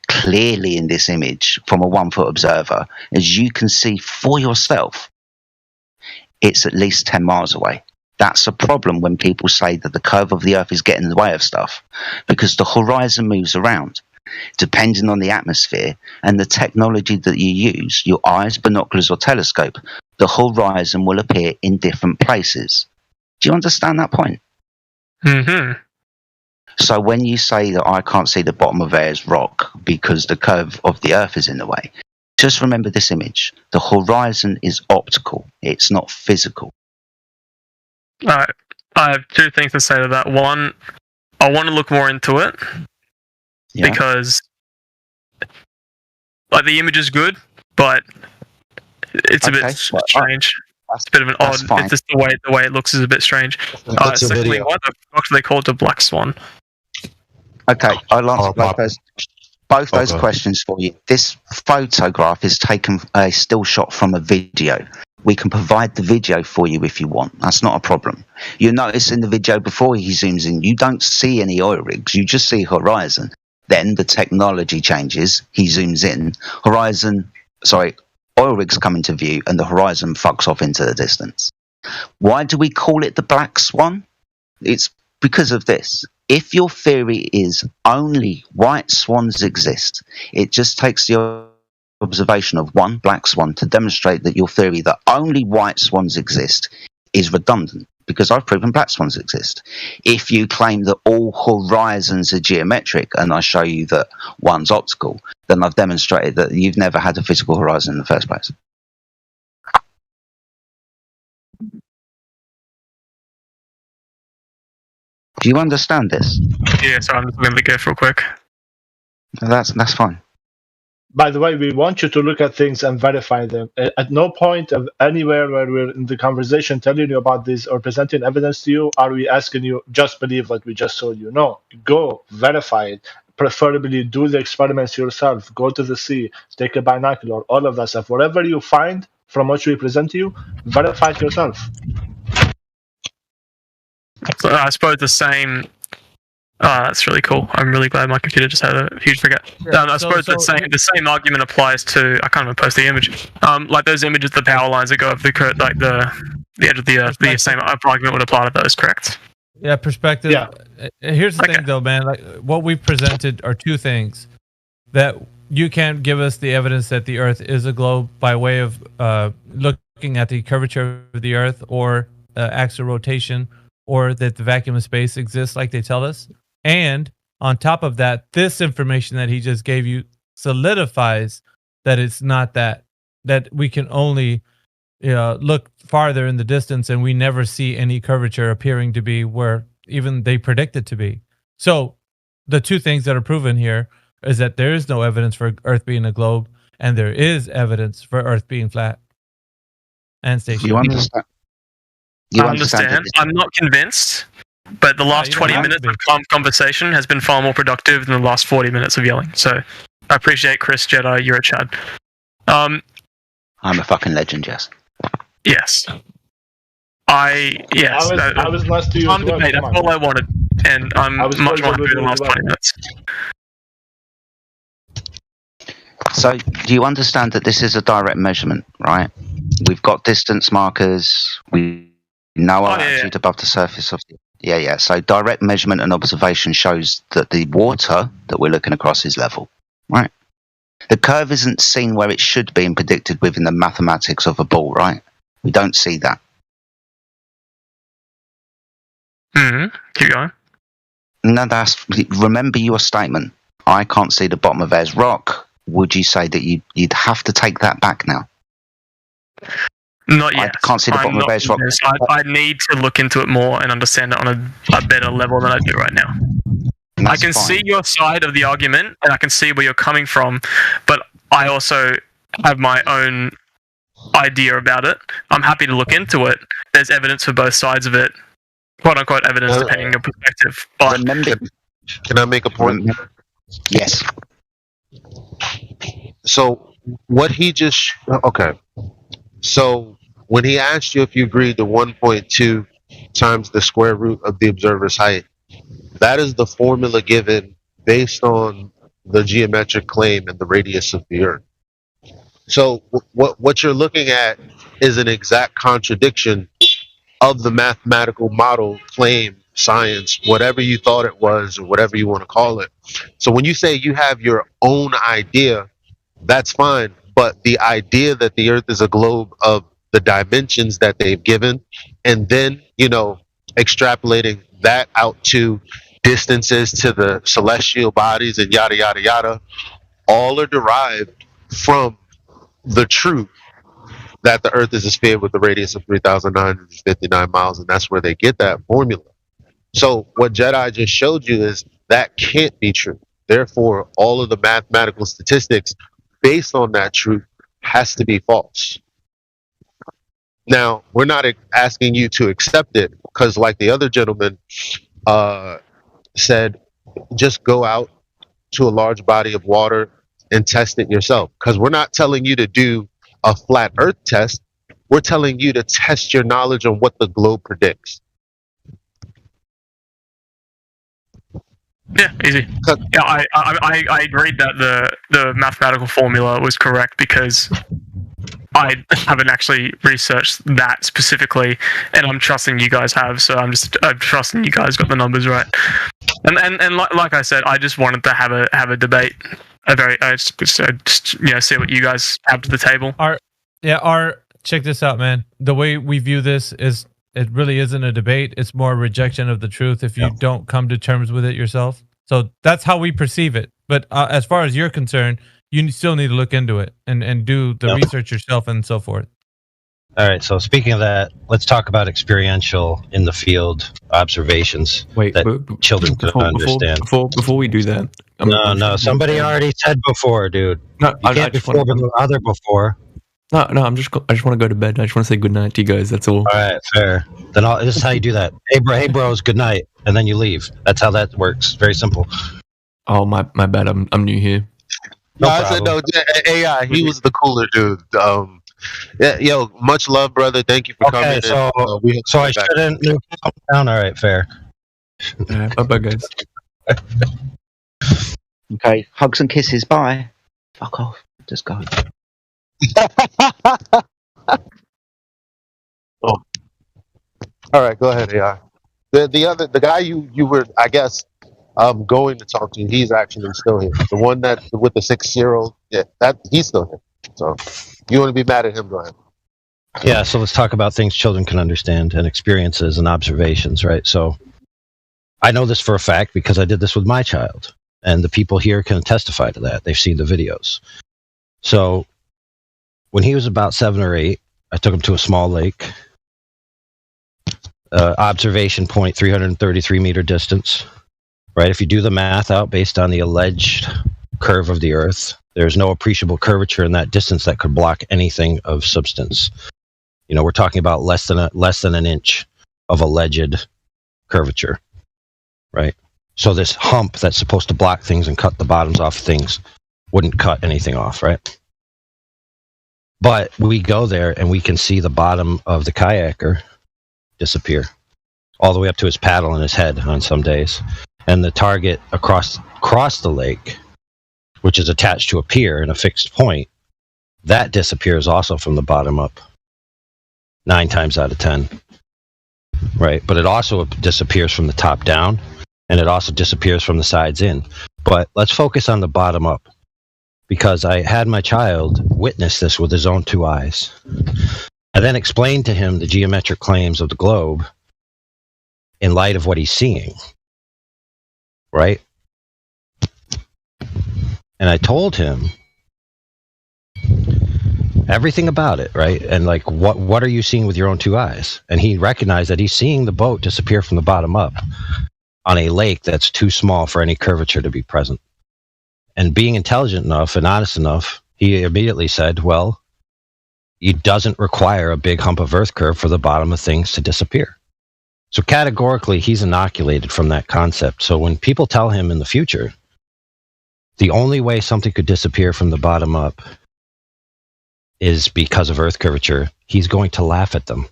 Clearly in this image, from a 1-foot observer, as you can see for yourself, it's at least 10 miles away. That's a problem when people say that the curve of the Earth is getting in the way of stuff, because the horizon moves around. Depending on the atmosphere and the technology that you use, your eyes, binoculars or telescope, the horizon will appear in different places. Do you understand that point? Mm-hmm. So when you say that I can't see the bottom of Ayers Rock because the curve of the Earth is in the way, just remember this image. The horizon is optical. It's not physical. All right. I have 2 things to say to that. One, I want to look more into it because like the image is good, but it's a bit strange. It's a bit of an odd. It's just the way it looks is a bit strange. Secondly, why the fuck do they call it the Black Swan? Okay, I'll answer both those questions for you. This photograph is taken a still shot from a video. We can provide the video for you if you want. That's not a problem. You'll notice in the video before he zooms in, you don't see any oil rigs. You just see horizon. Then the technology changes. He zooms in. Oil rigs come into view and the horizon fucks off into the distance. Why do we call it the Black Swan? It's because of this. If your theory is only white swans exist, it just takes the observation of one black swan to demonstrate that your theory that only white swans exist is redundant, because I've proven black swans exist. If you claim that all horizons are geometric and I show you that one's optical, then I've demonstrated that you've never had a physical horizon in the first place. Do you understand this? Yeah, so I'm just going to go real quick. That's fine. By the way, we want you to look at things and verify them. At no point of anywhere where we're in the conversation telling you about this or presenting evidence to you are we asking you just believe what we just told you. No, go verify it. Preferably do the experiments yourself. Go to the sea, take a binocular, all of that stuff. Whatever you find from what we present to you, verify it yourself. So I suppose the same. That's really cool. I'm really glad my computer just had a huge figure. I suppose the same argument applies to. I can't even post the image. Like those images, the power lines that go over the edge of the Earth. The same argument would apply to those, correct? Yeah, perspective. Yeah. Here's the thing, though, man. Like what we've presented are 2 things: that you can't give us the evidence that the Earth is a globe by way of looking at the curvature of the Earth or axial rotation, or that the vacuum of space exists like they tell us. And on top of that, this information that he just gave you solidifies that it's not that we can only look farther in the distance and we never see any curvature appearing to be where even they predict it to be. So the 2 things that are proven here is that there is no evidence for Earth being a globe, and there is evidence for Earth being flat and stationary. You understand? I understand. I'm not convinced, but the last 20 minutes of calm conversation has been far more productive than the last 40 minutes of yelling. So I appreciate Chris, Jedi, you're a Chad. I'm a fucking legend, Jess. Yes. I was nice to you. That's all I wanted, and I'm much more happy with the last 20 minutes. So, do you understand that this is a direct measurement, right? We've got distance markers. We know our altitude above the surface of the... Yeah. So, direct measurement and observation shows that the water that we're looking across is level, right? The curve isn't seen where it should be and predicted within the mathematics of a ball, right? We don't see that. Keep going. No, remember your statement. I can't see the bottom of Ayers Rock. Would you say that you'd have to take that back now? Not yet. I can't see the bottom of Ayers Rock. I need to look into it more and understand it on a better level than I do right now. I can see your side of the argument, and I can see where you're coming from, but I also have my own idea about it. I'm happy to look into it. There's evidence for both sides of it, quote unquote evidence, depending on your perspective. But can I make a point? Yes. So what he just So when he asked you if you agreed to 1.2 times the square root of the observer's height, that is the formula given based on the geometric claim and the radius of the Earth. So what you're looking at is an exact contradiction of the mathematical model, claim, science, whatever you thought it was, or whatever you want to call it. So when you say you have your own idea, that's fine. But the idea that the Earth is a globe of the dimensions that they've given, and then, extrapolating that out to distances to the celestial bodies and yada, yada, yada, all are derived from the truth that the Earth is a sphere with a radius of 3,959 miles, and that's where they get that formula. So what Jedi just showed you is that can't be true. Therefore, all of the mathematical statistics based on that truth has to be false. Now, we're not asking you to accept it, because like the other gentleman said, just go out to a large body of water and test it yourself. Because we're not telling you to do a flat Earth test. We're telling you to test your knowledge on what the globe predicts. Yeah, easy. Yeah, I agreed that the mathematical formula was correct because I haven't actually researched that specifically, and I'm trusting you guys have. So I'm trusting you guys got the numbers right. And like I said, I just wanted to have a debate. See what you guys have to the table. Check this out, man. The way we view this is, it really isn't a debate. It's more a rejection of the truth if you don't come to terms with it yourself. So that's how we perceive it. But as far as you're concerned, you still need to look into it and do the research yourself and so forth. All right. So speaking of that, let's talk about experiential in the field observations that children can understand. Before we do that, no. Somebody already said before, dude. No, you can't before, but the other before. No. I just want to go to bed. I just want to say good night to you guys. That's all. All right, fair. Then this is how you do that. Hey, bros, good night, and then you leave. That's how that works. Very simple. Oh, my bad. I'm new here. I said no. AI, he was the cooler dude. Yeah, much love, brother. Thank you for coming. So I shouldn't move down. All right, fair. Bye, guys. Okay, hugs and kisses. Bye. Fuck off. Just go. Oh. All right, go ahead, AI. The guy you were, I guess, going to talk to, he's actually still here. The one that with the 6-year-old, he's still here. So you want to be mad at him? Go ahead. Yeah. So let's talk about things children can understand and experiences and observations, right? So I know this for a fact because I did this with my child, and the people here can testify to that. They've seen the videos. So when he was about 7 or 8, I took him to a small lake. Observation point, 333 meter distance. Right? If you do the math out based on the alleged curve of the Earth, there's no appreciable curvature in that distance that could block anything of substance. We're talking about less than an inch of alleged curvature. Right? So this hump that's supposed to block things and cut the bottoms off things wouldn't cut anything off, right? But we go there and we can see the bottom of the kayaker disappear all the way up to his paddle and his head on some days. And the target across the lake, which is attached to a pier in a fixed point, that disappears also from the bottom up 9 times out of 10. Right? But it also disappears from the top down, and it also disappears from the sides in. But let's focus on the bottom up, because I had my child witness this with his own 2 eyes. I then explained to him the geometric claims of the globe, in light of what he's seeing, right? And I told him everything about it, right? And like, what are you seeing with your own two eyes? And he recognized that he's seeing the boat disappear from the bottom up on a lake that's too small for any curvature to be present. And being intelligent enough and honest enough, he immediately said, well, it doesn't require a big hump of earth curve for the bottom of things to disappear. So categorically, he's inoculated from that concept. So when people tell him in the future, the only way something could disappear from the bottom up is because of earth curvature, he's going to laugh at them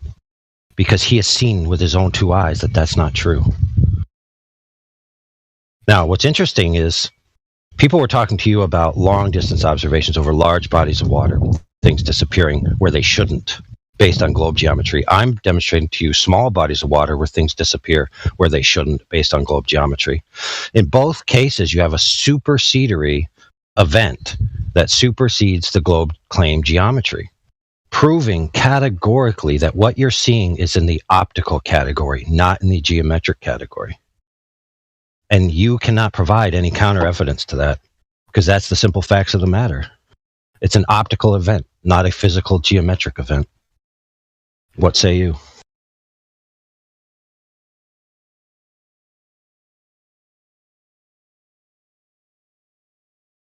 because he has seen with his own two eyes that that's not true. Now, what's interesting is people were talking to you about long distance observations over large bodies of water, things disappearing where they shouldn't based on globe geometry. I'm demonstrating to you small bodies of water where things disappear where they shouldn't based on globe geometry. In both cases, you have a supersedery event that supersedes the globe claim geometry, proving categorically that what you're seeing is in the optical category, not in the geometric category. And you cannot provide any counter evidence to that because that's the simple facts of the matter. It's an optical event, not a physical geometric event. What say you?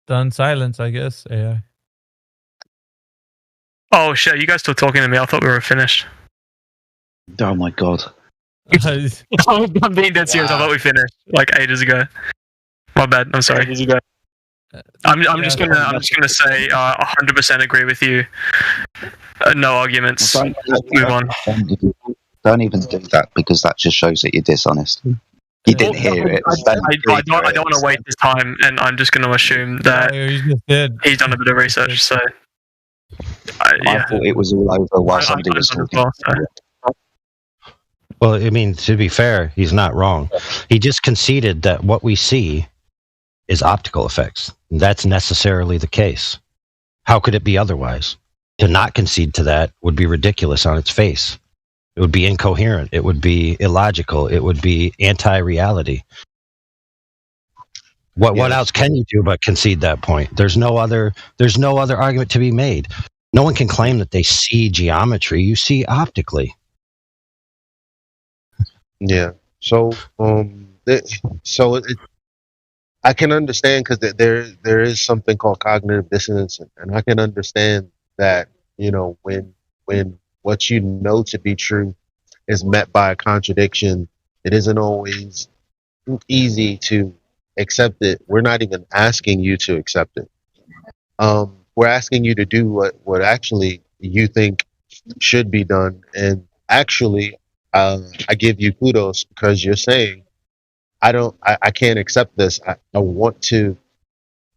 Done silence, I guess. AI. Oh shit! You guys still talking to me? I thought we were finished. Oh my god! I'm being dead serious. I thought we finished like ages ago. My bad. I'm sorry. Ages ago. I'm just gonna say 100% agree with you. No arguments. Move on. Don't even do that because that just shows that you're dishonest. You didn't hear it. I don't want to waste his time, and I'm just going to assume that he's done a bit of research. So I thought it was all over while somebody was talking. Well, I mean, to be fair, he's not wrong. He just conceded that what we see is optical effects. That's necessarily the case. How could it be otherwise? To not concede to that would be ridiculous on its face. It would be incoherent. It would be illogical. It would be anti-reality. What else can you do but concede that point? There's no other argument to be made. No one can claim that they see geometry. You see optically. Yeah. So I can understand because there is something called cognitive dissonance, and I can understand that, you know, when what you know to be true is met by a contradiction, it isn't always easy to accept it. We're not even asking you to accept it. We're asking you to do what actually you think should be done. And actually, I give you kudos because you're saying, I can't accept this. I want to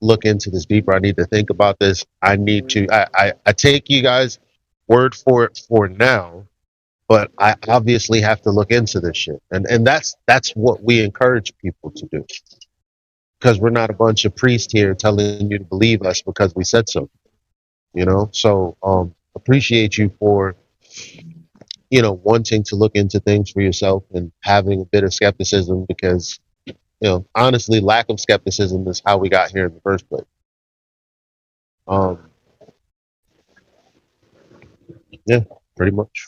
look into this deeper. I need to think about this. I take you guys word for it for now, but I obviously have to look into this shit. And that's what we encourage people to do. Because we're not a bunch of priests here telling you to believe us because we said so. You know? So appreciate you for, you know, wanting to look into things for yourself and having a bit of skepticism because, you know, honestly, lack of skepticism is how we got here in the first place. Yeah, pretty much.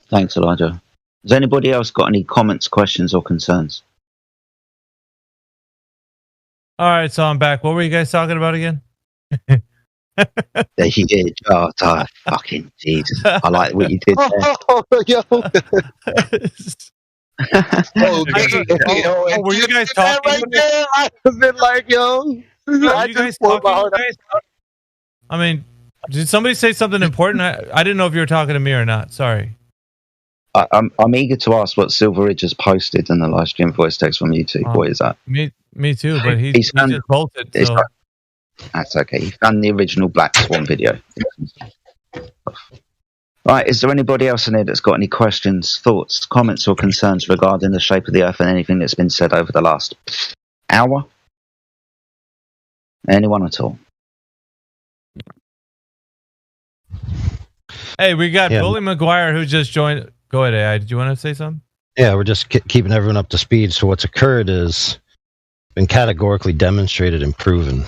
Thanks, Elijah. Has anybody else got any comments, questions, or concerns? All right, so I'm back. What were you guys talking about again? There you did. Oh, fucking Jesus. I like what you did there. Were you guys talking? Right there, I was like, yo. Were you guys talking? I mean, did somebody say something important? I didn't know if you were talking to me or not. Sorry. I'm eager to ask what Silveridge has posted in the live stream voice text from YouTube. What is that? Me too, but he just bolted. So. That's okay. He found the original Black Swan video. Right, is there anybody else in here that's got any questions, thoughts, comments, or concerns regarding the shape of the Earth and anything that's been said over the last hour? Anyone at all? Hey, we got Bully McGuire who just joined. Go ahead, AI. Did you want to say something? Yeah, we're just keeping everyone up to speed. So what's occurred is been categorically demonstrated and proven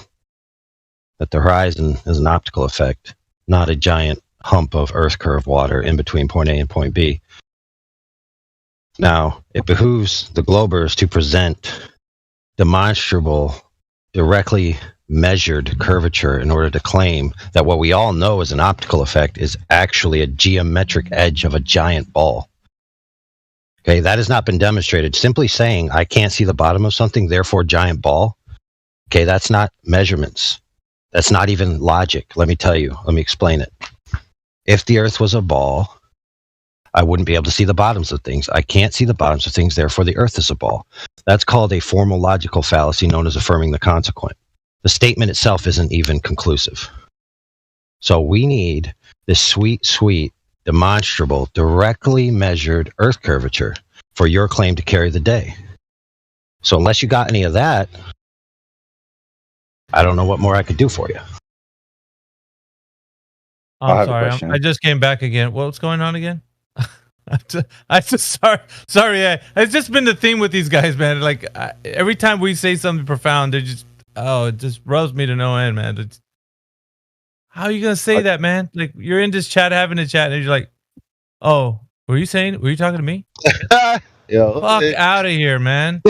that the horizon is an optical effect, not a giant hump of Earth curve water in between point A and point B. Now, it behooves the globers to present demonstrable, directly measured curvature in order to claim that what we all know is an optical effect is actually a geometric edge of a giant ball. Okay, that has not been demonstrated. Simply saying I can't see the bottom of something, therefore giant ball. Okay, that's not measurements. That's not even logic. Let me tell you. Let me explain it. If the Earth was a ball, I wouldn't be able to see the bottoms of things. I can't see the bottoms of things, therefore the Earth is a ball. That's called a formal logical fallacy known as affirming the consequent. The statement itself isn't even conclusive. So we need this sweet, demonstrable, directly measured Earth curvature for your claim to carry the day. So unless you got any of that, I don't know what more I could do for you. I'm sorry. I just came back again. What's going on again? I just sorry. It's just been the theme with these guys, man. Like every time we say something profound, they just it just rubs me to no end, man. How are you gonna say that, man? Like you're in this chat, having a chat, and you're like, "Oh, were you talking to me?" Yo, Fuck out of here, man.